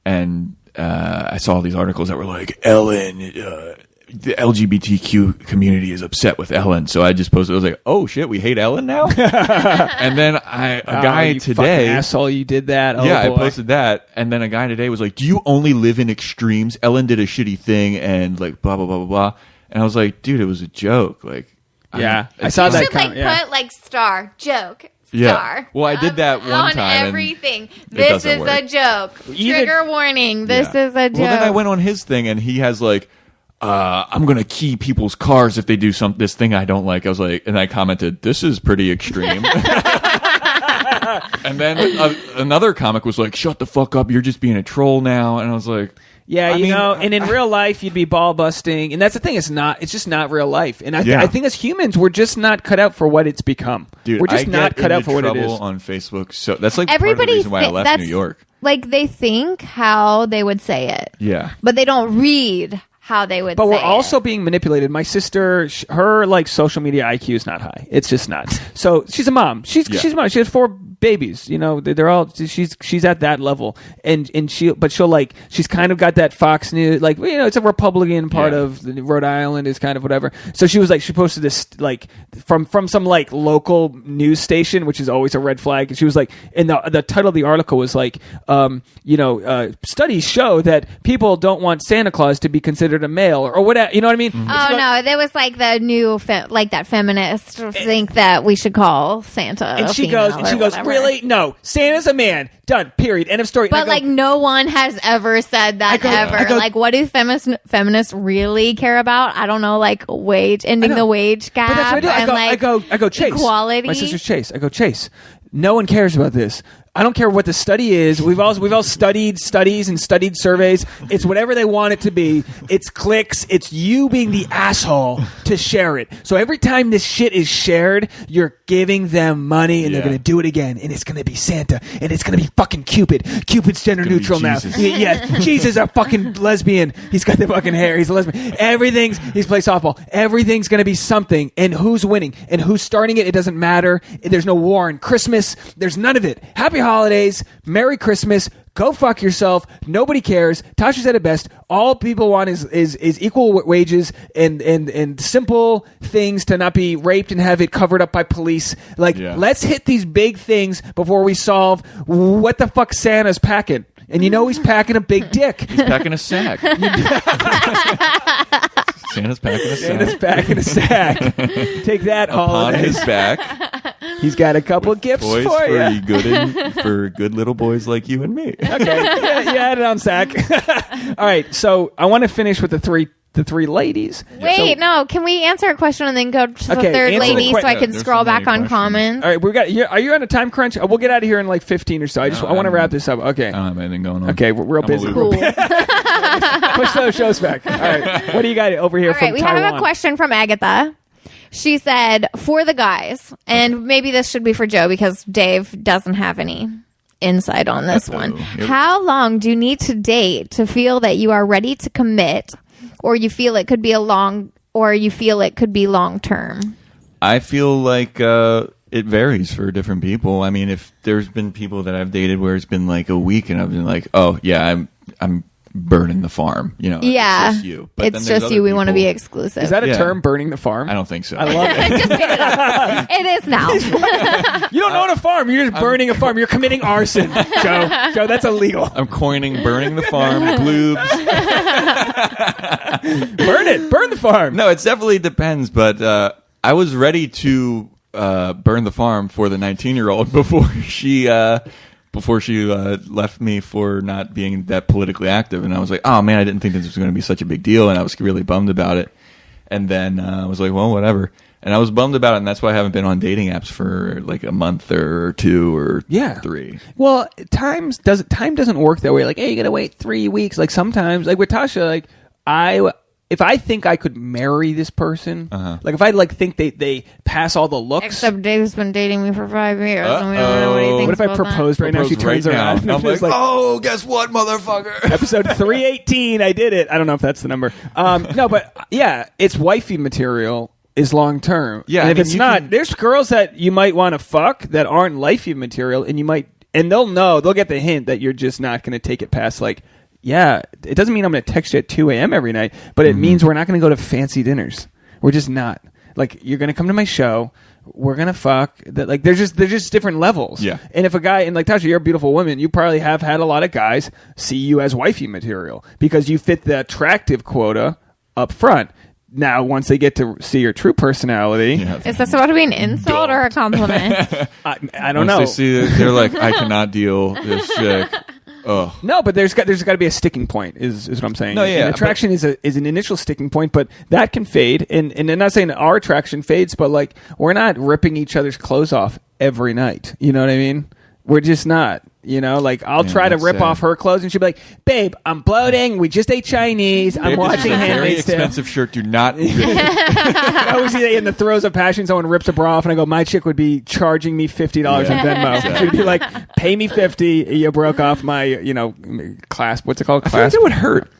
and I saw all these articles that were like, Ellen. The LGBTQ community is upset with Ellen, so I just posted. I was like, "Oh shit, we hate Ellen now." And then a guy you today, asshole, you did that. Oh, yeah, boy. I posted that, and then a guy today was like, "Do you only live in extremes? Ellen did a shitty thing, and like blah blah blah blah blah." And I was like, "Dude, it was a joke." Like, I saw that. You should put like star joke. Star. Yeah. Well, I did that one on time. On everything. This is a joke. Trigger warning. This is a joke. Well, then I went on his thing, and he has like, I'm going to key people's cars if they do this thing I don't like. I was like, and I commented, this is pretty extreme. And then another comic was like, shut the fuck up. You're just being a troll now. And I was like, yeah, and in real life, you'd be ball busting. And that's the thing. It's just not real life. And I think as humans, we're just not cut out for what it's become. Dude, we're just not cut out for what it is. On Facebook. So that's like part of the reason why I left New York. Like they think how they would say it. Yeah. But they don't read how they would say it. But we're also being manipulated. My sister, her like social media IQ is not high. It's just not. So she's a mom. She's a mom. She has 4 babies. They're all she's at that level. And she's kind of got that Fox News, like, it's a Republican part of Rhode Island is kind of whatever. So she was like, she posted this like from some like local news station, which is always a red flag. And she was like, and the title of the article was like, studies show that people don't want Santa Claus to be considered a male or whatever. You know what I mean? Mm-hmm. Oh no, there was like the new like that feminist think that we should call Santa. And she goes, really? No, Santa's a man. Done. Period. End of story. But like no one has ever said that ever. Like, what do feminists really care about? I don't know. Like ending the wage gap. But that's what I do. I go Chase. Equality. My sister's Chase. I go Chase. No one cares about this. I don't care what the study is. We've all studied studies and studied surveys. It's whatever they want it to be. It's clicks. It's you being the asshole to share it. So every time this shit is shared, you're giving them money, and they're going to do it again. And it's going to be Santa, and it's going to be fucking Cupid. Cupid's gender neutral now. Yeah, Jesus, a fucking lesbian. He's got the fucking hair. He's a lesbian. He's playing softball. Everything's going to be something. And who's winning and who's starting it? It doesn't matter. There's no war on Christmas. There's none of it. Happy holidays. Merry Christmas. Go fuck yourself. Nobody cares. Tasha said it best. All people want is equal wages and simple things to not be raped and have it covered up by police. Let's hit these big things before we solve what the fuck Santa's packing. And he's packing a big dick. He's packing a sack. Santa's packing a sack. Take that, holidays. On his back. He's got a couple of gifts toys for you. For good little boys like you and me. Okay, you had it on sack. All right, so I want to finish with the three ladies. Wait, no. Can we answer a question and then go to the third lady so I can scroll back on comments? All right, are you on a time crunch? We'll get out of here in like 15 or so. I want to wrap this up. Okay. I don't have anything going on. Okay, we're real busy. Cool. Push those shows back. All right, what do you got over here from Taiwan? We have a question from Agatha. She said, for the guys, and maybe this should be for Joe because Dave doesn't have any insight on this one. How long do you need to date to feel that you are ready to commit, or you feel it could be long term? I feel like it varies for different people. I mean, if there's been people that I've dated where it's been like a week and I've been like, oh yeah, I'm burning the farm, Yeah, it's just you. But it's just you. We want to be exclusive. Is that a term, burning the farm? I don't think so. I love it. I just made it up. It is now. You don't own a farm. You're just burning a farm. You're committing arson, Joe. Joe, that's illegal. I'm coining burning the farm, bloobs. Burn the farm. No, it definitely depends, but I was ready to burn the farm for the 19-year-old before she left me for not being that politically active. And I was like, oh man, I didn't think this was going to be such a big deal. And I was really bummed about it. And then I was like, well, whatever. And I was bummed about it. And that's why I haven't been on dating apps for like a month or 2 or 3. Well, time doesn't work that way. Like, hey, you got to wait 3 weeks. Like sometimes, like with Tasha, like if I think I could marry this person, like if I think they pass all the looks. Except Dave's been dating me for 5 years, and we don't know what he thinks. What if I proposed right now? She turns around. And I'm like, oh, guess what, motherfucker? Episode 318, I did it. I don't know if that's the number. No, but yeah, it's wifey material. Is long term. Yeah, and if it's not, there's girls that you might want to fuck that aren't lifey material, and they'll get the hint that you're just not going to take it past like. Yeah, it doesn't mean I'm going to text you at 2 a.m. every night, but it means we're not going to go to fancy dinners. We're just not. Like, you're going to come to my show. We're going to fuck. Like, there's just different levels. Yeah. And if a guy, and like Tasha, you're a beautiful woman, you probably have had a lot of guys see you as wifey material because you fit the attractive quota up front. Now, once they get to see your true personality... Yeah. Is this about to be an insult or a compliment? I don't know. Once they see it, they're like, I cannot deal this chick. Ugh. No, but there's got to be a sticking point. Is what I'm saying. No, yeah, and attraction is an initial sticking point, but that can fade. And I'm not saying our attraction fades, but like we're not ripping each other's clothes off every night. You know what I mean? We're just not. You know, like I'll try to rip off her clothes, and she'll be like, "Babe, I'm bloating. We just ate Chinese. I'm watching Handmaid's Tale." Very expensive shirt. Do not. I always see that in the throes of passion, someone rips a bra off, and I go, "My chick would be charging me $50 on Venmo." Exactly. She'd be like, "Pay me $50. You broke off my, clasp. What's it called? Clasp. I feel like it would hurt.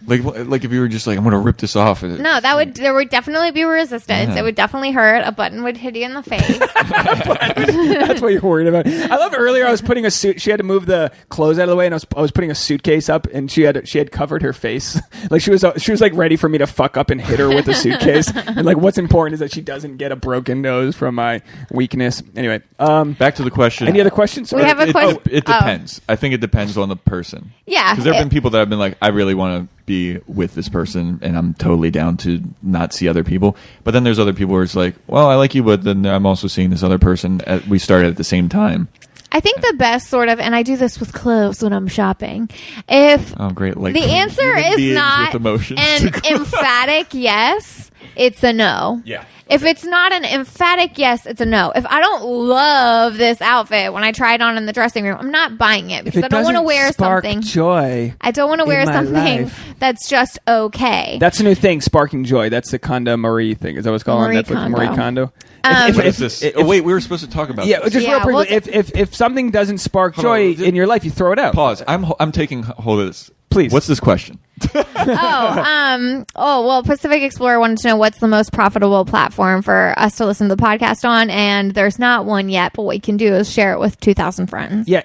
Like if you were just like, I'm going to rip this off. No, there would definitely be resistance. Yeah. It would definitely hurt. A button would hit you in the face. That's what you're worried about. I love earlier. I was putting a suit. She had to move the clothes out of the way, and I was putting a suitcase up, and she had covered her face. Like she was like ready for me to fuck up and hit her with the suitcase. And like what's important is that she doesn't get a broken nose from my weakness. Anyway, back to the question. Any other questions? We have a question. It depends. I think it depends on the person. Yeah, because there have been people that have been like, I really want to be with this person, and I'm totally down to not see other people. But then there's other people where it's like, well, I like you, but then I'm also seeing this other person. We started at the same time. I think the best sort of, and I do this with clothes when I'm shopping. If great, like the answer is not an emphatic yes, it's a no. Yeah. If it's not an emphatic yes, it's a no. If I don't love this outfit when I try it on in the dressing room, I'm not buying it because I don't want to wear something. Joy. I don't want to wear something that's just okay. That's a new thing, sparking joy. That's the Kondo Marie thing. Is that what it's called on Netflix? Kondo. Marie Kondo. What is this? Wait, we were supposed to talk about this. Just real quickly. If something doesn't spark joy in your life, you throw it out. Pause. I'm taking hold of this. Please. What's this question? Well, Pacific Explorer wanted to know what's the most profitable platform for us to listen to the podcast on, and there's not one yet, but what you can do is share it with 2,000 friends. Yeah,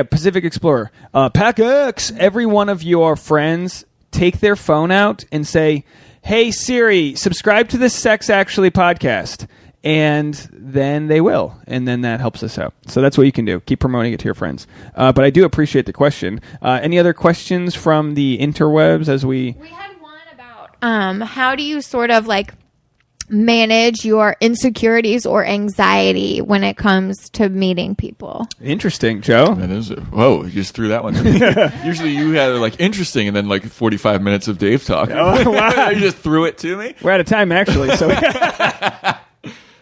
Pacific Explorer. Pack X, every one of your friends take their phone out and say, hey, Siri, subscribe to the Sex Actually podcast. And then they will. And then that helps us out. So that's what you can do. Keep promoting it to your friends. But I do appreciate the question. Any other questions from the interwebs as we... We had one about how do you sort of like manage your insecurities or anxiety when it comes to meeting people? Interesting, Joe. That is... Whoa, you just threw that one to me. Usually you had like interesting and then like 45 minutes of Dave talk. Oh, wow. You just threw it to me? We're out of time, actually. So...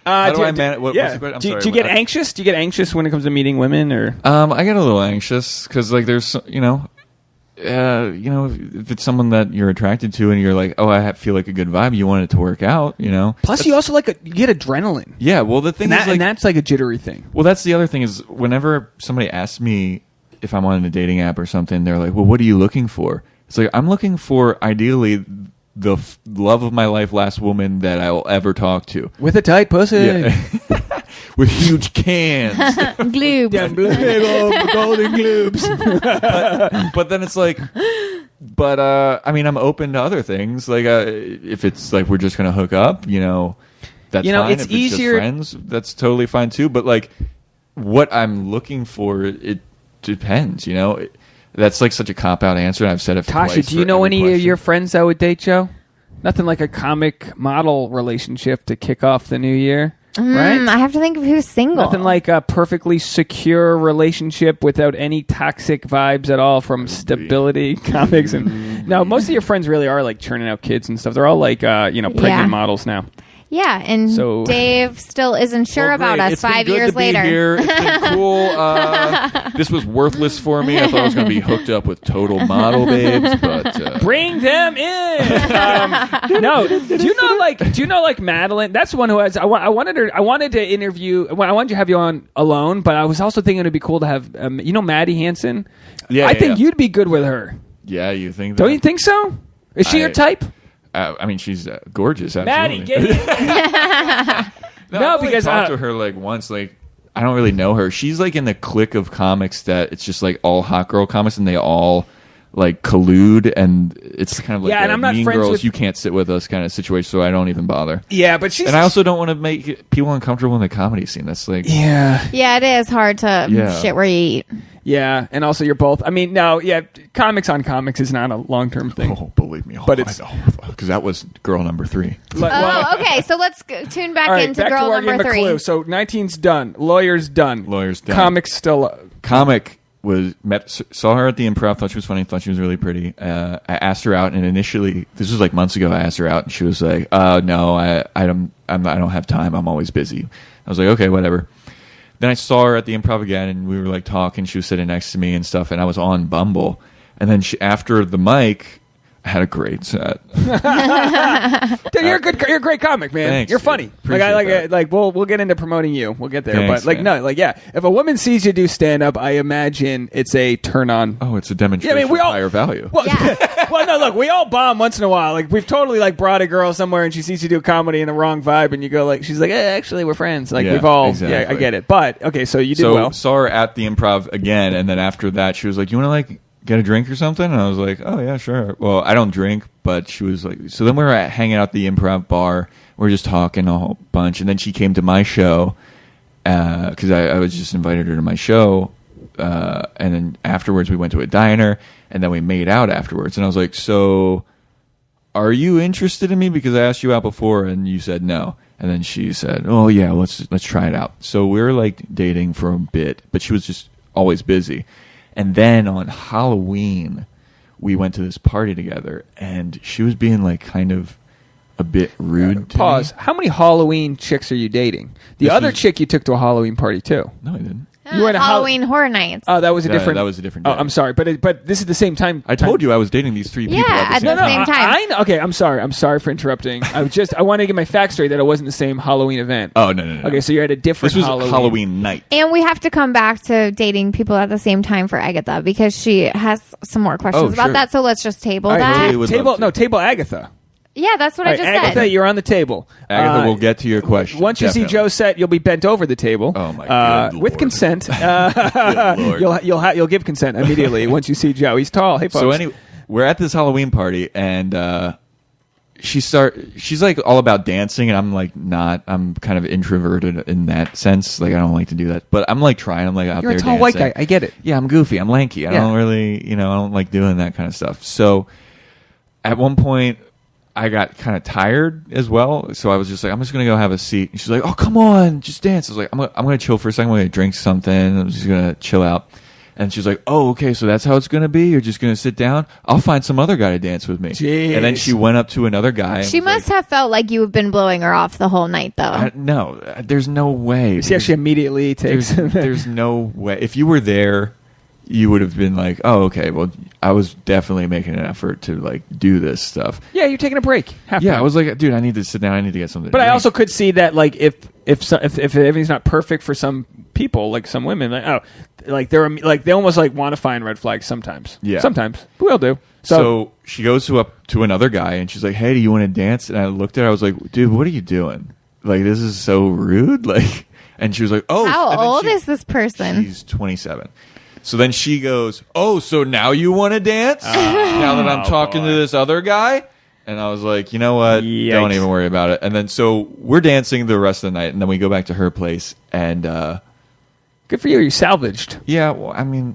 How do I manage? What's the question? Do you get anxious? Do you get anxious when it comes to meeting women, or? I get a little anxious because, like, there's, if it's someone that you're attracted to and you're like, oh, I feel like a good vibe, you want it to work out, Plus, you also you get adrenaline. Yeah, well, the thing is, and that's like a jittery thing. Well, that's the other thing is whenever somebody asks me if I'm on a dating app or something, they're like, well, what are you looking for? It's like, I'm looking for, ideally, the love of my life last woman that I will ever talk to. With a tight pussy. Yeah. With huge cans. Gloobs. Golden gloobs. But then it's like, I'm open to other things. Like, if it's like we're just going to hook up, that's fine. It's if easier. It's just friends, that's totally fine too. But like, what I'm looking for, it depends, That's like such a cop-out answer, and I've said it twice. Tasha, do you know any of your friends that would date Joe? Nothing like a comic model relationship to kick off the new year, right? I have to think of who's single. Nothing like a perfectly secure relationship without any toxic vibes at all from Stability Comics. And no, most of your friends really are like churning out kids and stuff. They're all like, pregnant models now. Yeah, and Dave still isn't sure about us 5 years later. Here. It's been cool. This was worthless for me. I thought I was going to be hooked up with total model babes, but bring them in. No, do you know like Madeline? That's the one who has. I wanted to interview. I wanted to have you on alone, but I was also thinking it'd be cool to have. Maddie Hansen. Yeah, I think you'd be good with her. Yeah, you think? That? Don't you think so? Is she your type? She's gorgeous. Absolutely. Maddie, get it. No, because I talked to her like once. Like, I don't really know her. She's like in the clique of comics that it's just like all hot girl comics, and they all like collude, and it's kind of like and I'm not Mean friends Girls. with... You can't sit with us kind of situation, so I don't even bother. Yeah, but she's... And I also don't want to make people uncomfortable in the comedy scene. That's like... Yeah, it is hard to shit where you eat. Yeah, and also you're both... comics on comics is not a long-term thing. Oh, believe me. But it's... Because that was girl number 3. Okay, so let's tune back into girl number 3. Clue. So 19's done. Lawyer's done. Comics still... Comic... saw her at the Improv, thought she was funny, thought she was really pretty. I asked her out, and initially, this was like months ago, I asked her out, and she was like, no, I don't have time, I'm always busy. I was like, okay, whatever. Then I saw her at the Improv again, and we were like talking, she was sitting next to me and stuff, and I was on Bumble. And then after the mic, I had a great set. Dude, you're a great comic, man. Thanks, you're funny. We'll get into promoting you. We'll get there. Thanks, but if a woman sees you do stand up, I imagine it's a turn on. Oh, it's a demonstration of higher value. Well, no, look, we all bomb once in a while. Like, we've totally like brought a girl somewhere and she sees you do comedy in the wrong vibe, and you go like, she's like, actually we're friends. Like, we've all I get it. But okay, so you did well. Saw her at the Improv again, and then after that she was like, you want to like get a drink or something? And I was like, oh yeah, sure. Well, I don't drink, but she was like, so then we were hanging out at the Improv bar. We were just talking a whole bunch, and then she came to my show because I was just invited her to my show, and then afterwards we went to a diner, and then we made out afterwards. And I was like, so are you interested in me? Because I asked you out before and you said no. And then she said, oh yeah, let's try it out. So we were like dating for a bit, but she was just always busy. And then on Halloween, we went to this party together, and she was being like kind of a bit rude to Pause. me. How many Halloween chicks are you dating? The other chick you took to a Halloween party too. No, I didn't. You were at a Halloween Horror Nights. Oh, that was a different. That was a different. Oh, day. I'm sorry, but this is the same time. I told you I was dating these 3 people. Yeah, at the same time. time. Okay, I'm sorry. I'm sorry for interrupting. I want to get my facts straight that it wasn't the same Halloween event. Oh no. Okay, so you're at a different. This was Halloween night. And we have to come back to dating people at the same time for Agatha because she has some more questions about sure. that. So let's just table All right, that. Totally would love to. table Agatha. Yeah, that's what I just Agatha, said. you're on the table. Agatha, we'll get to your question. Once you see definitely. Joe's set, you'll be bent over the table. Oh, my good with Lord. consent. Good Lord. You'll give consent immediately once you see Joe. He's tall. Hey, folks. So anyway, we're at this Halloween party, and she's like all about dancing, and I'm like not. I'm kind of introverted in that sense. Like I don't like to do that, but I'm like trying. I'm like out You're there a tall dancing. white guy. I get it. Yeah, I'm goofy. I'm lanky. I don't really, I don't like doing that kind of stuff. So at one point, I got kind of tired as well. So I was just like, I'm just going to go have a seat. And she's like, oh, come on, just dance. I was like, I'm going to chill for a second. I'm going to drink something. I'm just going to chill out. And she's like, oh, okay, so that's how it's going to be? You're just going to sit down? I'll find some other guy to dance with me. Jeez. And then she went up to another guy. And She was must like, have felt like you have been blowing her off the whole night, though. No, there's no way. See how she immediately takes. There's no way. If you were there, you would have been like, oh, okay, well, I was definitely making an effort to like do this stuff. Yeah, you're taking a break. Yeah, I was like, dude, I need to sit down. I need to get something. But to I drink. also could see that, like, if everything's not perfect for some people, like some women, like they almost like want to find red flags sometimes. Yeah. Sometimes we all do. So she goes up to another guy and she's like, hey, do you want to dance? And I looked at her. I was like, dude, what are you doing? Like, this is so rude. Like, and she was like, oh. How and then old is this person? She's 27. So then she goes, oh, so now you want to dance? Now that I'm talking to this other guy? And I was like, you know what? Yikes. Don't even worry about it. And then so we're dancing the rest of the night, and then we go back to her place. And good for you. You salvaged. yeah, well, I mean,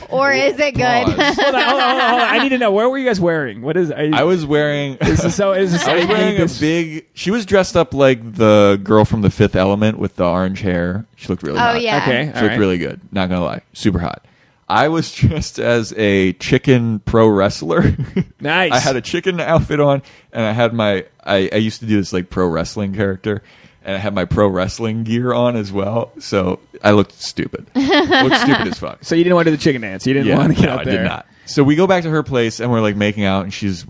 Or is it good? Pause. Hold on. I need to know, what were you guys wearing? What is? I was wearing. This is so. I was wearing a big. She was dressed up like the girl from The Fifth Element with the orange hair. She looked really hot. yeah. Okay. She looked really good. Not gonna lie, super hot. I was dressed as a chicken pro wrestler. Nice. I had a chicken outfit on, and I had my. I used to do this like pro wrestling character, and I had my pro wrestling gear on as well. So I looked stupid. Looked stupid as fuck. So you didn't want to do the chicken dance. You didn't want to get out there. I did not. So we go back to her place and we're like making out, and she's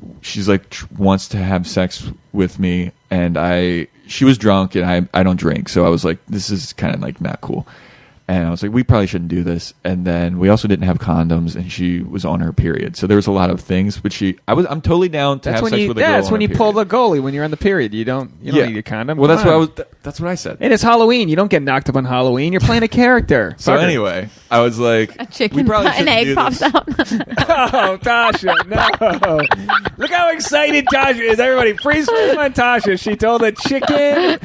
like wants to have sex with me, and she was drunk and I don't drink, so I was like, this is kind of like not cool. And I was like, we probably shouldn't do this. And then we also didn't have condoms, and she was on her period. So there was a lot of things, but I'm totally down to have sex with a girl. That's on when her you pull period. the goalie when you're on the period. You don't need a condom. Well, Come on. that's what I said. And it's Halloween. You don't get knocked up on Halloween. You're playing a character. So Fucker. anyway, I was like, A we chicken probably an shouldn't egg do pops this. out. Oh, Tasha, no. Look how excited Tasha is. Everybody, freeze frame on Tasha. She told a chicken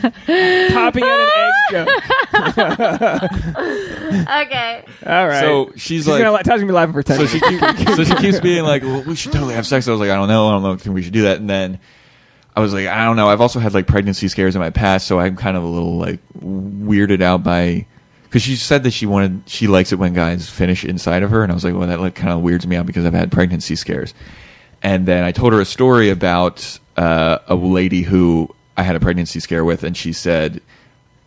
popping out an egg joke. Okay. All right. So she's like, Tasha's going to be laughing for 10 so minutes. she keeps being like, well, we should totally have sex. I was like, I don't know. I think we should do that. And then I was like, I don't know. I've also had like pregnancy scares in my past, so I'm kind of a little like weirded out by, because she said that she likes it when guys finish inside of her, and I was like, well, that like kind of weirds me out because I've had pregnancy scares. And then I told her a story about a lady who I had a pregnancy scare with, and she said,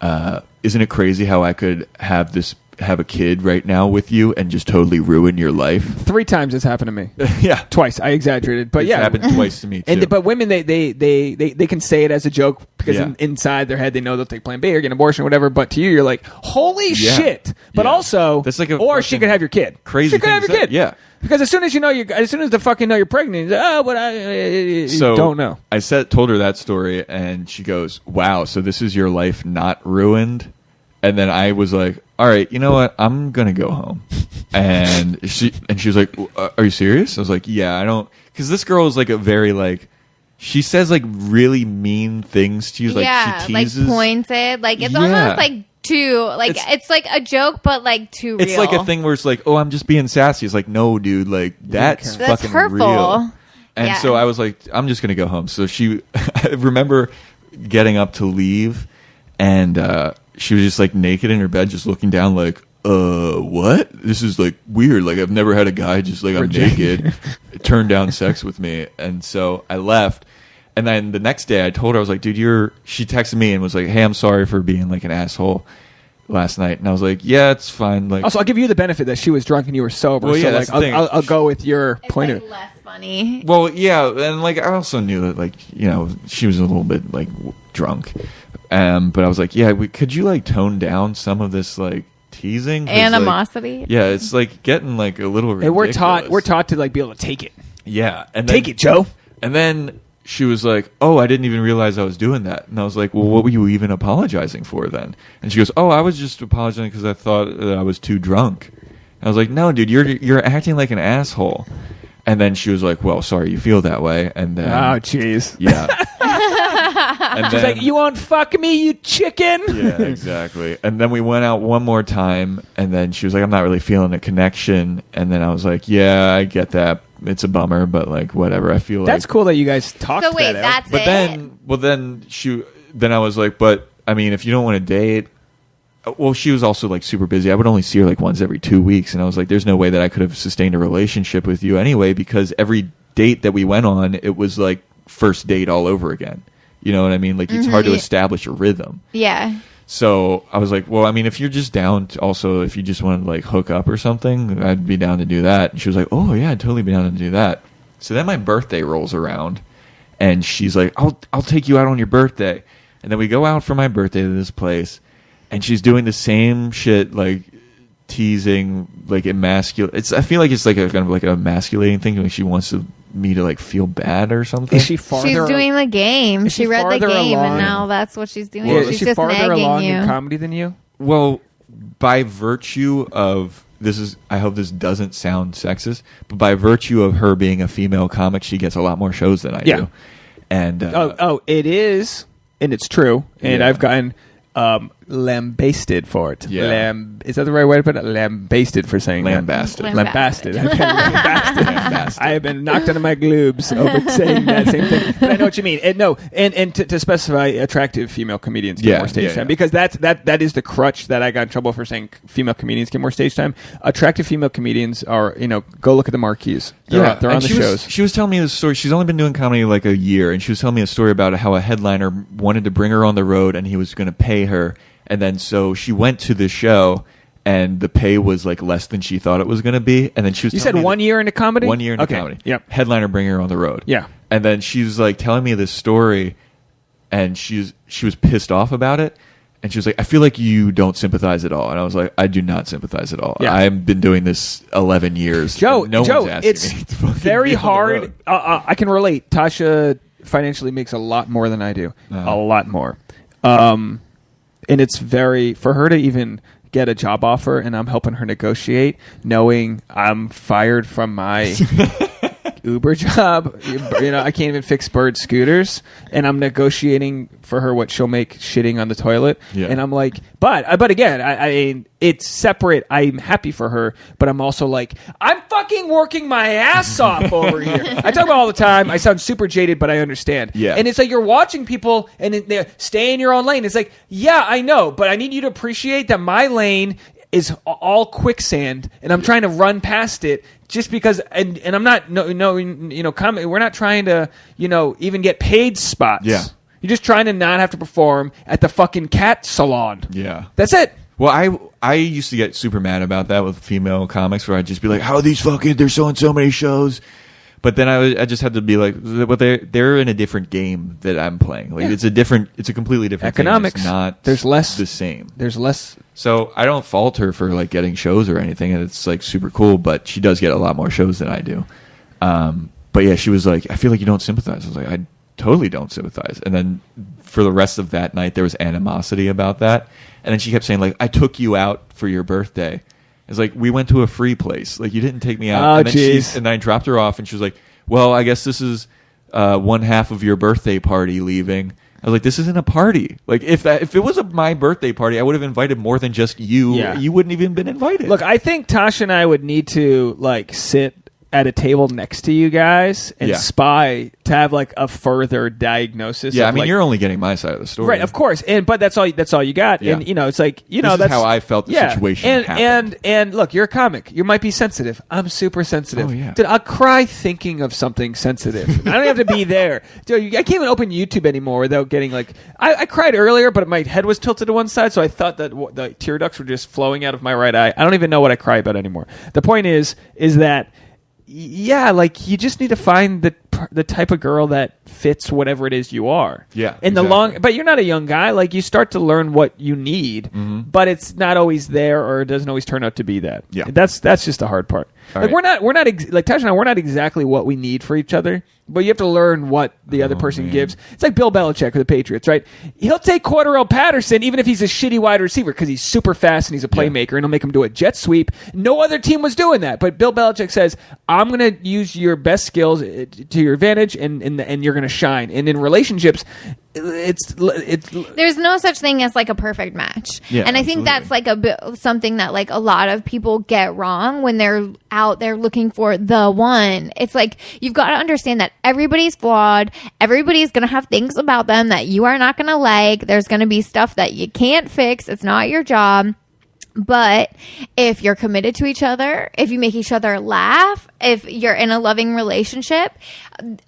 isn't it crazy how I could have a kid right now with you and just totally ruin your life? 3 times it's happened to me. Yeah. Twice. I exaggerated. But It's yeah. happened twice to me, too. But women, they can say it as a joke because Yeah. inside their head they know they'll take Plan B or get an abortion or whatever. But to you, you're like, holy shit! But Yeah. also, That's like a or she fucking could have your kid. crazy She could thing have to your say. kid. Yeah. Because as soon as the fucking know you're pregnant, you're like, oh, but I So don't know. I told her that story, and she goes, wow, so this is your life not ruined? And then I was like, all right, you know what? I'm going to go home. And she was like, are you serious? I was like, yeah, I don't, because this girl is like a very like, she says like really mean things to you. Like she teases. Like pointed. Like it's Yeah. almost like too, like it's like a joke, but like too real. It's like a thing where it's like, oh, I'm just being sassy. It's like, no, dude, like that's fucking hurtful. real. And Yeah. so I was like, I'm just going to go home. So I remember getting up to leave, and she was just like naked in her bed, just looking down like, what? This is like weird. Like I've never had a guy just like I'm naked turn down sex with me. And so I left, And then the next day I told her, I was like, dude, she texted me and was like, hey, I'm sorry for being like an asshole last night. And I was like, yeah, it's fine. Like, also, I'll give you the benefit that she was drunk and you were sober. Well, yeah, so like, I'll go with your point of less funny. Well, yeah. And like, I also knew that like, she was a little bit like drunk. But I was like, yeah, could you like tone down some of this like teasing? Animosity. Like, yeah. It's like getting like a little ridiculous. Hey, we're taught to like be able to take it. Yeah. And take it, Joe. And then she was like, oh, I didn't even realize I was doing that. And I was like, well, what were you even apologizing for then? And she goes, oh, I was just apologizing because I thought that I was too drunk. And I was like, no, dude, you're acting like an asshole. And then she was like, well, sorry you feel that way. And then, oh, jeez. Yeah. And she's like, you won't fuck me, you chicken. Yeah, exactly. And then we went out one more time, and then she was like, I'm not really feeling a connection. And then I was like, yeah, I get that. It's a bummer, but like whatever. I feel that's like cool that you guys talked. So wait, that that's out. But it. then I was like, but I mean, if you don't want to date, well, she was also like super busy. I would only see her like once every 2 weeks, and I was like, there's no way that I could have sustained a relationship with you anyway, because every date that we went on, it was like first date all over again. You know what I mean? Like it's hard to establish a rhythm. Yeah. So I was like, well, I mean, if you're just down to also, if you just want to like hook up or something, I'd be down to do that. And she was like, oh yeah, I'd totally be down to do that. So then my birthday rolls around and she's like, I'll take you out on your birthday. And then we go out for my birthday to this place and she's doing the same shit, like teasing, like emasculate. I feel like it's like a kind of like an emasculating thing. Like she wants me to like feel bad or something. Is she farther? She's doing the game. She read the game, along? And now that's what she's doing. Well, she's is she just farther nagging along you. in comedy than you? Well, by virtue of I hope this doesn't sound sexist, but by virtue of her being a female comic, she gets a lot more shows than I do. And it is, and it's true. And Yeah. I've gotten lambasted for it. Yeah. Is that the right way to put it? Lambasted for saying Lambasted. that. Lambasted. I've been lambasted. Lambasted. I have been knocked out of my gloobs over saying that same thing. But I know what you mean. And to specify, attractive female comedians get more stage time, because that is the crutch that I got in trouble for saying female comedians get more stage time. Attractive female comedians are, go look at the marquees. They're on the shows. She was telling me this story. She's only been doing comedy like a year, and she was telling me a story about how a headliner wanted to bring her on the road, and he was going to pay her. And then so she went to the show, and the pay was like less than she thought it was going to be. And then she was. You said 1 year into comedy? 1 year into comedy. Yep. Headliner bring her on the road. Yeah. And then she was like telling me this story, and she was pissed off about it. And she was like, I feel like you don't sympathize at all. And I was like, I do not sympathize at all. Yeah. I've been doing this 11 years. Joe, one's asking it's me to fucking very be on the hard. road. I can relate. Tasha financially makes a lot more than I do. Uh-huh. A lot more. And it's for her to even get a job offer, and I'm helping her negotiate, knowing I'm fired from my Uber job. I can't even fix bird scooters, and I'm negotiating for her what she'll make shitting on the toilet. Yeah. And I'm like, but again, I it's separate. I'm happy for her, but I'm also like, I'm fucking working my ass off over here. I talk about all the time. I sound super jaded, but I understand. Yeah. And it's like you're watching people and they stay in your own lane. It's like, yeah, I know, but I need you to appreciate that my lane is all quicksand, and I'm trying to run past it just because. And I'm not we're not trying to even get paid spots. Yeah. You're just trying to not have to perform at the fucking cat salon. Yeah. That's it. Well, I used to get super mad about that with female comics, where I'd just be like, how are these fucking, they're showing so many shows. But then I just had to be like, well, they're in a different game that I'm playing. Like it's a completely different economics. Thing. It's not there's less the same. There's less. So I don't fault her for like getting shows or anything, and it's like super cool. But she does get a lot more shows than I do. But yeah, she was like, I feel like you don't sympathize. I was like, I totally don't sympathize. And then for the rest of that night, there was animosity about that. And then she kept saying like, I took you out for your birthday. It's like, we went to a free place. Like, you didn't take me out. Oh, and then jeez. and I dropped her off, and she was like, well, I guess this is one half of your birthday party leaving. I was like, this isn't a party. Like, if it was my birthday party, I would have invited more than just you. Yeah. You wouldn't even been invited. Look, I think Tasha and I would need to like sit at a table next to you guys and spy to have like a further diagnosis. Yeah, of, I mean, like, you're only getting my side of the story, right? Of course, but that's all you got. Yeah. And it's like this that's is how I felt the situation happened. And look, you're a comic. You might be sensitive. I'm super sensitive. Oh, yeah. Dude, I'll cry thinking of something sensitive. I don't have to be there. Dude, I can't even open YouTube anymore without getting like. I cried earlier, but my head was tilted to one side, so I thought that the tear ducts were just flowing out of my right eye. I don't even know what I cry about anymore. The point is that. Yeah, like you just need to find the type of girl that fits whatever it is you are. Yeah, and but you're not a young guy. Like you start to learn what you need, but it's not always there, or it doesn't always turn out to be that. Yeah, that's just the hard part. Like we're not like Tasha and I, we're not exactly what we need for each other, but you have to learn what the other person gives. It's like Bill Belichick with the Patriots, right? He'll take Cordarrelle Patterson even if he's a shitty wide receiver because he's super fast and he's a playmaker, and he'll make him do a jet sweep. No other team was doing that, but Bill Belichick says, "I'm going to use your best skills to your advantage, and you're going to shine." And in relationships, it's there's no such thing as like a perfect match. Yeah, and I think that's like something that like a lot of people get wrong when they're out there looking for the one. It's like you've got to understand that everybody's flawed. Everybody's going to have things about them that you are not going to like. There's going to be stuff that you can't fix. It's not your job. But if you're committed to each other, if you make each other laugh, if you're in a loving relationship,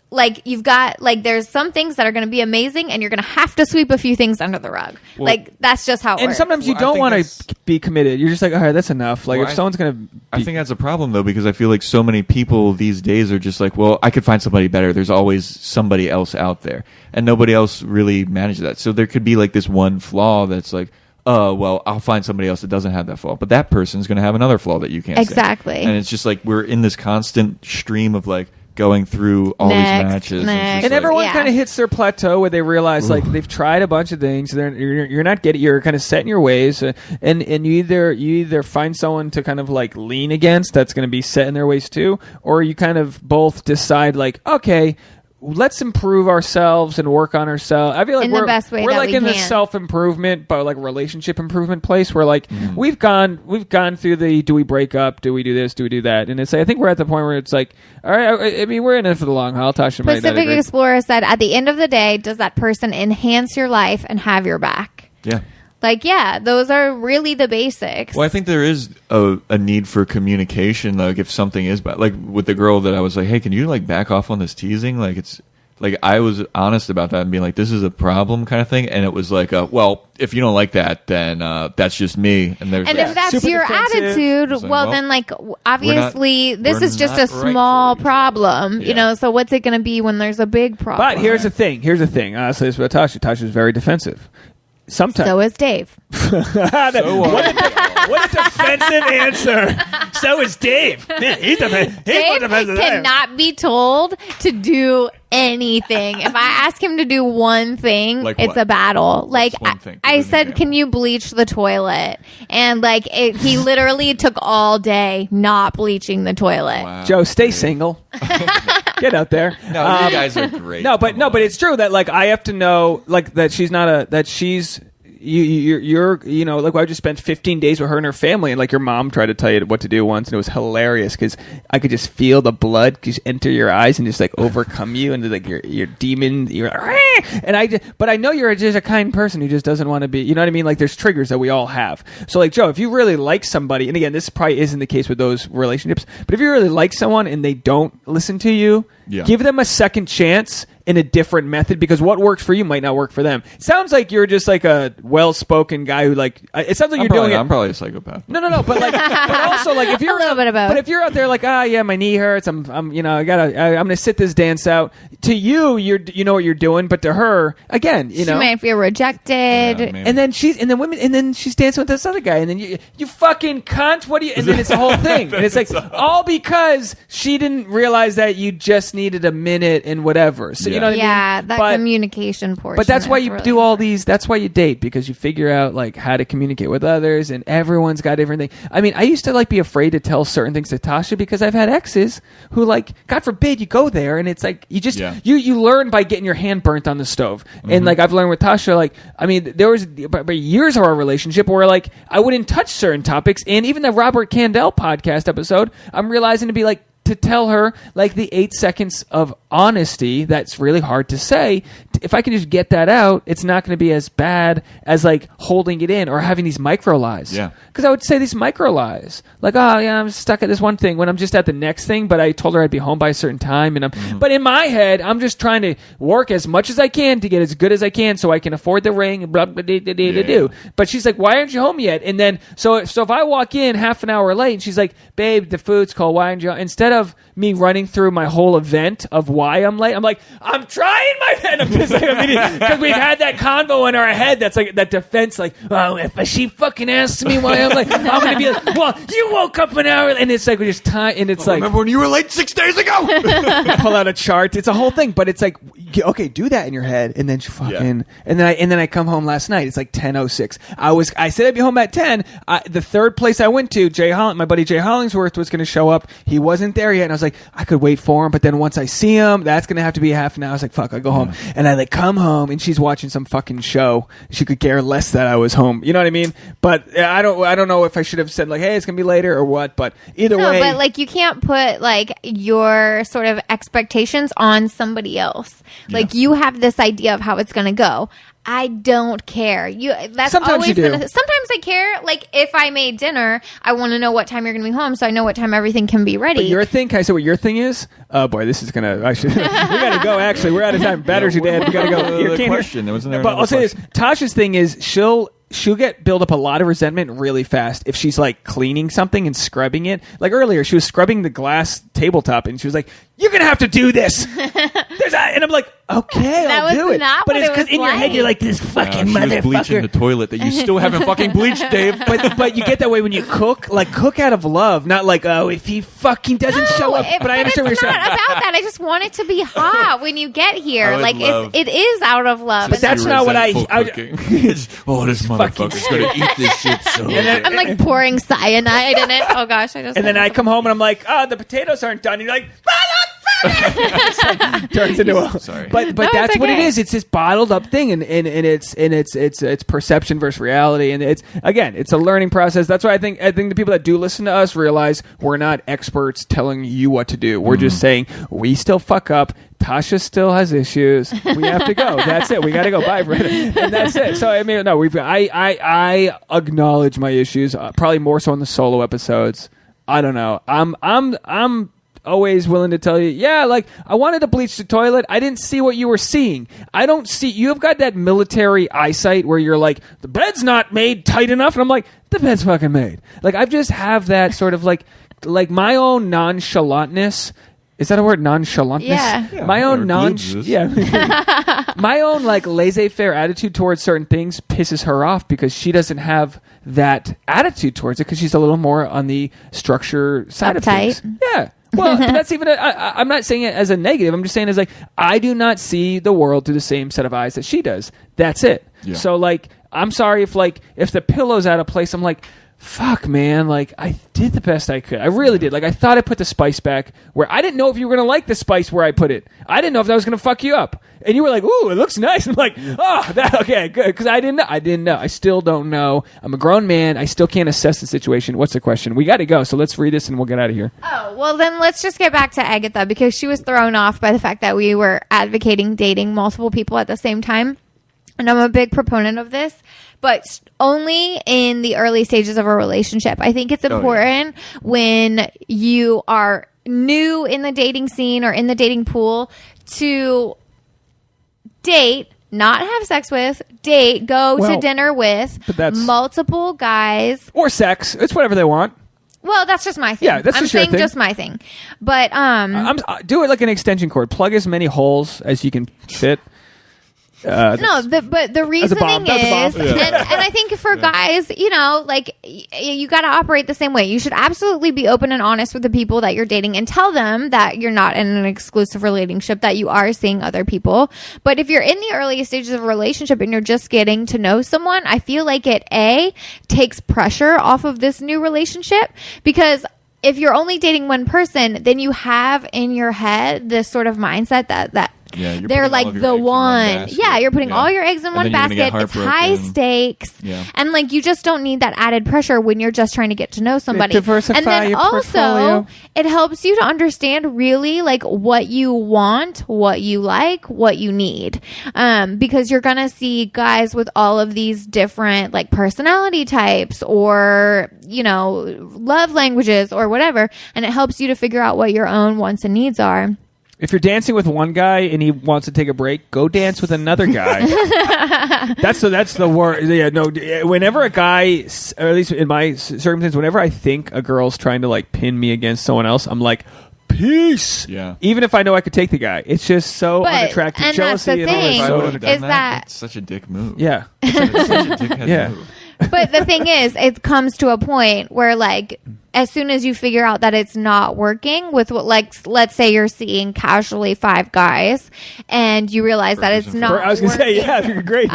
like you've got like there's some things that are going to be amazing, and you're going to have to sweep a few things under the rug. Well, like that's just how it works. And sometimes you don't want to be committed. You're just like, all right, that's enough. Like if someone's going to I think that's a problem though, because I feel like so many people these days are just like, well, I could find somebody better. There's always somebody else out there, and nobody else really manages that. So there could be like this one flaw that's like, well, I'll find somebody else that doesn't have that flaw. But that person's going to have another flaw that you can't exactly see. And it's just like we're in this constant stream of like going through all these matches. And everyone kind of hits their plateau where they realize like they've tried a bunch of things. You're not getting. You're kind of set in your ways, and you either find someone to kind of like lean against that's going to be set in their ways too, or you kind of both decide like, okay, let's improve ourselves and work on ourselves. I feel like in the best way we're that like we in can. the self-improvement, but like relationship improvement place where like we've gone through the do we break up, do we do this, do we do that, and it's like, I think we're at the point where it's like, all right, I mean we're in it for the long haul. Tasha might not agree. Pacific Explorer said, at the end of the day, does that person enhance your life and have your back? Yeah. Like, yeah, those are really the basics. Well, I think there is a need for communication. Like, if something is bad, like with the girl that I was like, hey, can you like back off on this teasing? Like, it's like I was honest about that and being like, this is a problem kind of thing. And it was like, well, if you don't like that, then that's just me. And if that's your attitude, like, well, then like obviously this is just a small problem, you know. So what's it going to be when there's a big problem? But here's the thing. Honestly, it's about Tasha. Tasha's very defensive. Sometimes. So is Dave. What a defensive answer. So is Dave. He's defensive. Dave cannot be told to do anything. If I ask him to do one thing, like it's a battle. Like I said, can you bleach the toilet? And like he literally took all day not bleaching the toilet. Wow. Joe, stay single. Get out there. No, you guys are great. But it's true that like I have to know like that she's not that she's you're like I just spent 15 days with her and her family, and like your mom tried to tell you what to do once, and it was hilarious because I could just feel the blood just enter your eyes and just like overcome you, and like your demon, but I know you're just a kind person who just doesn't want to be, you know what I mean? Like there's triggers that we all have. So like Joe, if you really like somebody, and again this probably isn't the case with those relationships, but if you really like someone and they don't listen to you, give them a second chance in a different method, because what works for you might not work for them. It sounds like you're just like a well-spoken guy who like. It sounds like I'm probably a psychopath. No, but like, but also like if you're a little bit of both. But if you're out there like, yeah, my knee hurts. I'm gonna sit this dance out. To you know what you're doing, but to her, again, she might feel rejected, and then she's dancing with this other guy, and then you fucking cunt. What do you? And then it's the whole thing, and it's like all because she didn't realize that you just needed a minute and whatever. So you know what I mean? Yeah, that communication portion. But that's why you really do all these. That's why you date, because you figure out like how to communicate with others, and everyone's got different things. I mean, I used to like be afraid to tell certain things to Tasha because I've had exes who like, God forbid, you go there and it's like you just you learn by getting your hand burnt on the stove, and like I've learned with Tasha, like I mean, there was years of our relationship where like I wouldn't touch certain topics, and even the Robert Candle podcast episode, I'm realizing to be like, to tell her like the 8 seconds of honesty that's really hard to say. If I can just get that out, it's not going to be as bad as like holding it in or having these micro lies. Yeah. Because I would say these micro lies, like, oh yeah, I'm stuck at this one thing when I'm just at the next thing, but I told her I'd be home by a certain time, and but in my head, I'm just trying to work as much as I can to get as good as I can so I can afford the ring and blah blah blah blah blah. Do. But she's like, why aren't you home yet? And then so if I walk in half an hour late, and she's like, babe, the food's cold. Why aren't you? Instead of me running through my whole event of why I'm late, I'm like, I'm trying my best. I'm just like, because we've had that convo in our head that's like that defense, like, oh, if she fucking asks me why I'm late, I'm gonna be like, well, you woke up an hour, and it's like we just time, and it's like, remember when you were late 6 days ago? Pull out a chart. It's a whole thing, but it's like, okay, do that in your head, and then fucking, and then I come home last night. It's like 10:06. I said I'd be home at 10. The third place I went to, my buddy Jay Hollingsworth was going to show up. He wasn't there yet, and I was like, I could wait for him, but then once I see him, that's going to have to be a half an hour. I was like, fuck, I go home, and I like come home, and she's watching some fucking show. She could care less that I was home. You know what I mean? But I don't know if I should have said like, hey, it's going to be later or what. But either way, but like you can't put like your sort of expectations on somebody else. Like you have this idea of how it's going to go. I don't care. That's sometimes always you do. Sometimes I care. Like if I made dinner, I want to know what time you're going to be home, so I know what time everything can be ready. But your thing, can I say what your thing is? Oh boy, this is gonna. I should. We gotta go. Actually, we're out of time. Batteries are dead. We gotta go. You can't question. Wasn't there? But I'll say this: Tasha's thing is she'll build up a lot of resentment really fast if she's like cleaning something and scrubbing it. Like earlier, she was scrubbing the glass tabletop, and she was like, "You're gonna have to do this." And I'm like, "Okay, I'll do it." But it's because in your head you're like, "This fucking motherfucker." She was bleaching the toilet that you still haven't fucking bleached, Dave. But you get that way when you cook, like cook out of love, not like, oh, if he fucking doesn't show up. But I understand what you're saying. It's not about that. I just want it to be hot when you get here. Like it is out of love. But that's not what oh, this motherfucker's gonna eat this shit so I'm like pouring cyanide in it. Oh gosh, and then I come home and I'm like, oh, the potatoes aren't done. And you're like, turns into a sorry. But that's what it is. It's this bottled up thing, and it's perception versus reality, and it's a learning process. That's why I think the people that do listen to us realize we're not experts telling you what to do. We're just saying we still fuck up. Tasha still has issues. We have to go. That's it. We got to go. Bye, Brenda. And that's it. So I mean, no, I acknowledge my issues. Probably more so in the solo episodes. I don't know. I'm always willing to tell you, yeah, like I wanted to bleach the toilet. I didn't see what you were seeing. I don't see. You've got that military eyesight where you're like, the bed's not made tight enough, and I'm like, the bed's fucking made. Like I just have that sort of like my own nonchalantness. Is that a word? Nonchalantness? Yeah. My own my own like laissez-faire attitude towards certain things pisses her off because she doesn't have that attitude towards it because she's a little more on the structure side of things. Yeah. Well, that's even. I'm not saying it as a negative. I'm just saying as like I do not see the world through the same set of eyes that she does. That's it. Yeah. So like, I'm sorry if the pillow's out of place. I'm like, fuck, man. Like I did the best I could. I really did. Like I thought I put the spice back where I didn't know if you were gonna like the spice where I put it. I didn't know if that was gonna fuck you up. And you were like, "Ooh, it looks nice." I'm like, "Oh, okay, good." Because I didn't know. I still don't know. I'm a grown man. I still can't assess the situation. What's the question? We got to go. So let's read this and we'll get out of here. Oh, well, then let's just get back to Agatha because she was thrown off by the fact that we were advocating dating multiple people at the same time. And I'm a big proponent of this, but only in the early stages of a relationship. I think it's important when you are new in the dating scene or in the dating pool to date, not have sex with, date, go to dinner with multiple guys. Or sex. It's whatever they want. Well, that's just my thing. Yeah, that's just my thing. But do it like an extension cord. Plug as many holes as you can fit. But the reasoning is, and I think for guys, you know, like you got to operate the same way. You should absolutely be open and honest with the people that you're dating and tell them that you're not in an exclusive relationship, that you are seeing other people. But if you're in the early stages of a relationship and you're just getting to know someone, I feel like it takes pressure off of this new relationship because if you're only dating one person, then you have in your head this sort of mindset that they're like the one. Yeah, you're putting all your eggs in one basket. It's high stakes. Yeah. And like you just don't need that added pressure when you're just trying to get to know somebody. Diversify and then your also portfolio. it helps you to understand really like what you want, what you like, what you need. Because you're gonna see guys with all of these different like personality types or, you know, love languages or whatever, and it helps you to figure out what your own wants and needs are. If you're dancing with one guy and he wants to take a break, go dance with another guy. That's the word. Yeah, no. Whenever a guy, or at least in my circumstance, whenever I think a girl's trying to like pin me against someone else, I'm like, peace. Yeah. Even if I know I could take the guy, it's just so unattractive. And jealousy that's the thing, and all that. is that it's such a dick move. Yeah. It's such a dickhead move. But the thing is, it comes to a point where, like, as soon as you figure out that it's not working with what, like, let's say you're seeing casually 5 guys and you realize that it's not I was going to say, yeah, you're great.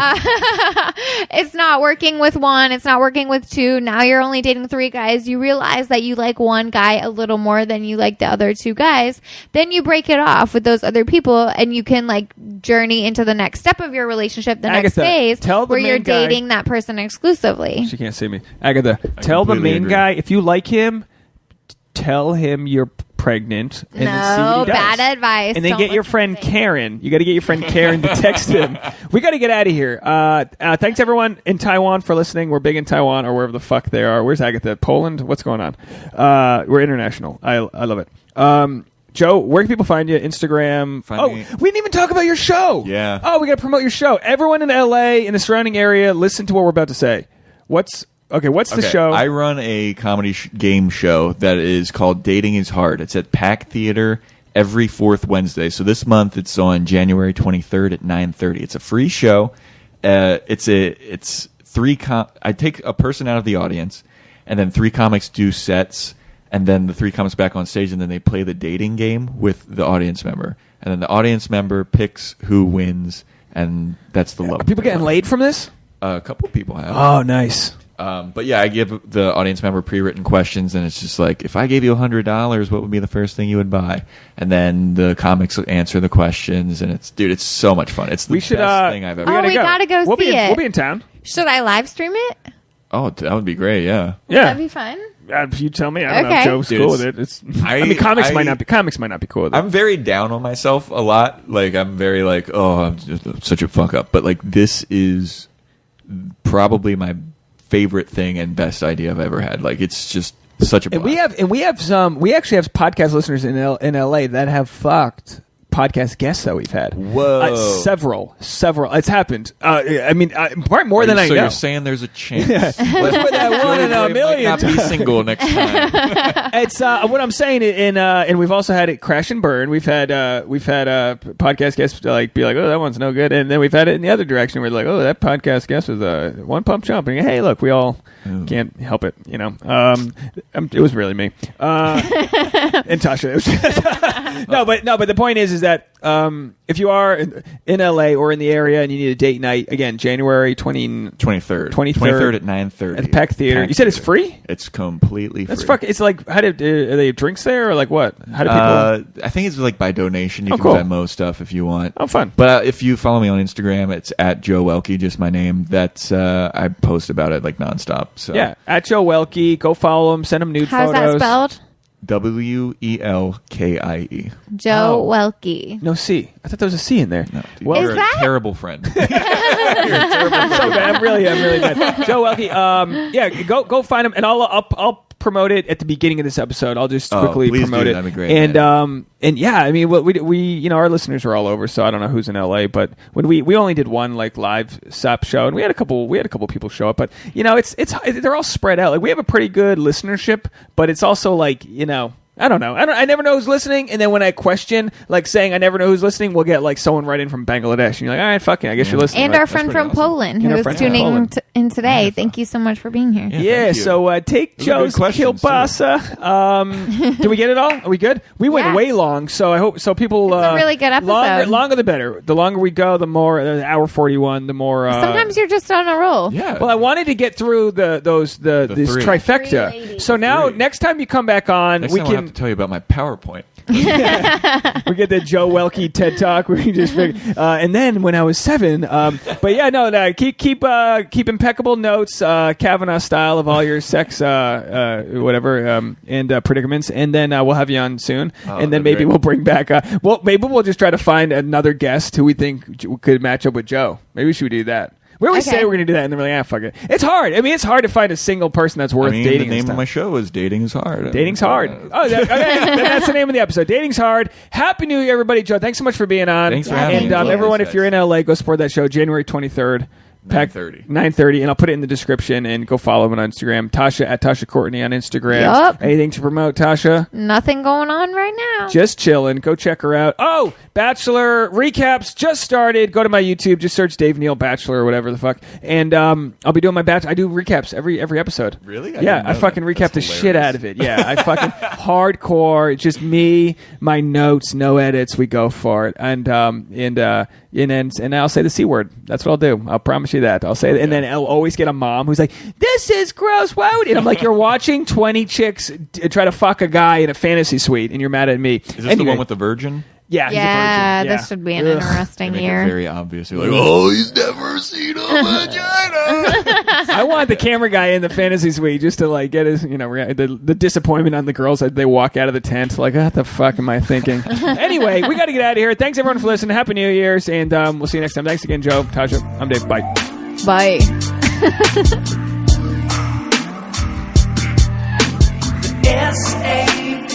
It's not working with 1. It's not working with 2. Now you're only dating 3 guys. You realize that you like one guy a little more than you like the other 2 guys. Then you break it off with those other people and you can, like, journey into the next step of your relationship, the next phase where you're dating that person exclusively. She can't see me. Agatha, tell the main guy, if you like him, tell him you're pregnant. And then see what he does. Bad advice. And then get your friend Karen. You got to get your friend Karen to text him. We got to get out of here. Thanks everyone in Taiwan for listening. We're big in Taiwan or wherever the fuck they are. Where's Agatha? Poland? What's going on? We're international. I love it. Joe, where can people find you? Instagram. We didn't even talk about your show. Yeah. Oh, we got to promote your show. Everyone in LA, in the surrounding area, listen to what we're about to say. What's the show? I run a comedy game show that is called Dating is Hard. It's at Pack Theater every 4th Wednesday. So this month it's on January 23rd at 9:30. It's a free show. It's 3 I take a person out of the audience and then 3 comics do sets and then the 3 comics back on stage and then they play the dating game with the audience member. And then the audience member picks who wins and that's the love. Are people getting laid from this? A couple people have. Oh, nice. But yeah, I give the audience member pre-written questions, and it's just like, if I gave you $100, what would be the first thing you would buy? And then the comics answer the questions, and it's so much fun. It's the best thing I've ever. We gotta go see it. We'll be in town. Should I live stream it? Oh, that would be great. Yeah. That'd be fun. You tell me. I don't know if Joe's cool with it. I mean, comics might not be cool with it. I'm very down on myself a lot. Like I'm very like, I'm just such a fuck up. But like this is probably my favorite thing and best idea I've ever had. Like it's just such a blast. We actually have podcast listeners in LA that have fucked podcast guests that we've had. Whoa. Several. It's happened. I mean, probably more than I know. So you're saying there's a chance. Let's put that 1 in a million. Might not be single next time. It's what I'm saying, and we've also had it crash and burn. We've had podcast guests like be like, oh, that one's no good, and then we've had it in the other direction where they're like, oh, that podcast guest was one pump chump, and hey, look, we all can't help it, you know. It was really me, and Tasha. No, but the point is that if you are in LA or in the area and you need a date night, again, January 23rd at 9:30 at the Pack Theater. You said it's free? It's completely free. It's like, are they drinks there or like what? How do people? I think it's like by donation. You can buy Mo stuff if you want. Oh, fun. But if you follow me on Instagram, it's at Joe Welkie, just my name. That's I post about it like nonstop. So yeah, at Joe Welkie. Go follow him. Send him nude photos. How's that spelled? Welkie. Joe Welkie. No C. I thought there was a C in there. No, dude, you're a terrible friend. You're a terrible friend. So bad. I'm really bad. Joe Welkie. Go find him, and I'll promote it at the beginning of this episode. I'll just quickly promote it. That'd be great. And yeah, I mean, we our listeners are all over, so I don't know who's in LA, but when we only did one like live SAP show, and we had a couple people show up, but you know, they're all spread out. Like we have a pretty good listenership, but it's also like, you know, I don't know. I never know who's listening. And then when I question, like saying I never know who's listening, we'll get like someone right in from Bangladesh. And you're like, all right, fuck it. I guess you're listening. And like, our friend from Poland who's tuning in today. Thank you so much for being here. Yeah, so take Joe's kielbasa. Did we get it all? Are we good? We went way long, so I hope people. It's a really good episode. Longer the better. The longer we go, the more. Hour 41, the more. Sometimes you're just on a roll. Yeah. Well, I wanted to get through this trifecta. So now, next time you come back on, Next we time can I'll have to tell you about my PowerPoint. we get the Joe Welkie TED Talk where you just and then when I was 7, but yeah, no, keep impeccable notes, Kavanaugh style of all your sex, whatever, and predicaments, and then we'll have you on soon, and then maybe we'll bring back, maybe we'll just try to find another guest who we think could match up with Joe. Maybe we should do that. We always say we're going to do that, and then we're like, fuck it. It's hard. I mean, it's hard to find a single person that's worth dating. The name of my show is Dating is Hard. Dating's Hard. Oh, that's the name of the episode. Dating's Hard. Happy New Year, everybody. Joe, thanks so much for being on. Thanks for having me. And everyone, if you're in LA, go support that show, January 23rd. 9:30, and I'll put it in the description, and go follow him on Instagram. Tasha at Tasha Courtney on Instagram. Yep. Anything to promote, Tasha? Nothing going on right now. Just chilling. Go check her out. Oh, Bachelor recaps just started. Go to my YouTube. Just search Dave Neal Bachelor or whatever the fuck. And I'll be doing my I do recaps every episode. Really? I fucking recap the shit out of it. Yeah, I fucking hardcore. It's just me, my notes, no edits. We go for it. And I'll say the C word. That's what I'll do. I'll promise you that. I'll say it. And then I'll always get a mom who's like, this is gross. Why would... And I'm like, you're watching 20 chicks try to fuck a guy in a fantasy suite, and you're mad at me. Is this the one with the virgin? Yeah, he's a virgin. Yeah, this should be an interesting year. Very obvious. You're like, he's never seen a vagina. I want the camera guy in the fantasy suite just to like get his, the disappointment on the girls as they walk out of the tent. Like, what the fuck am I thinking? Anyway, we got to get out of here. Thanks everyone for listening. Happy New Year's, and we'll see you next time. Thanks again, Joe, Tasha. I'm Dave. Bye. Bye. SAP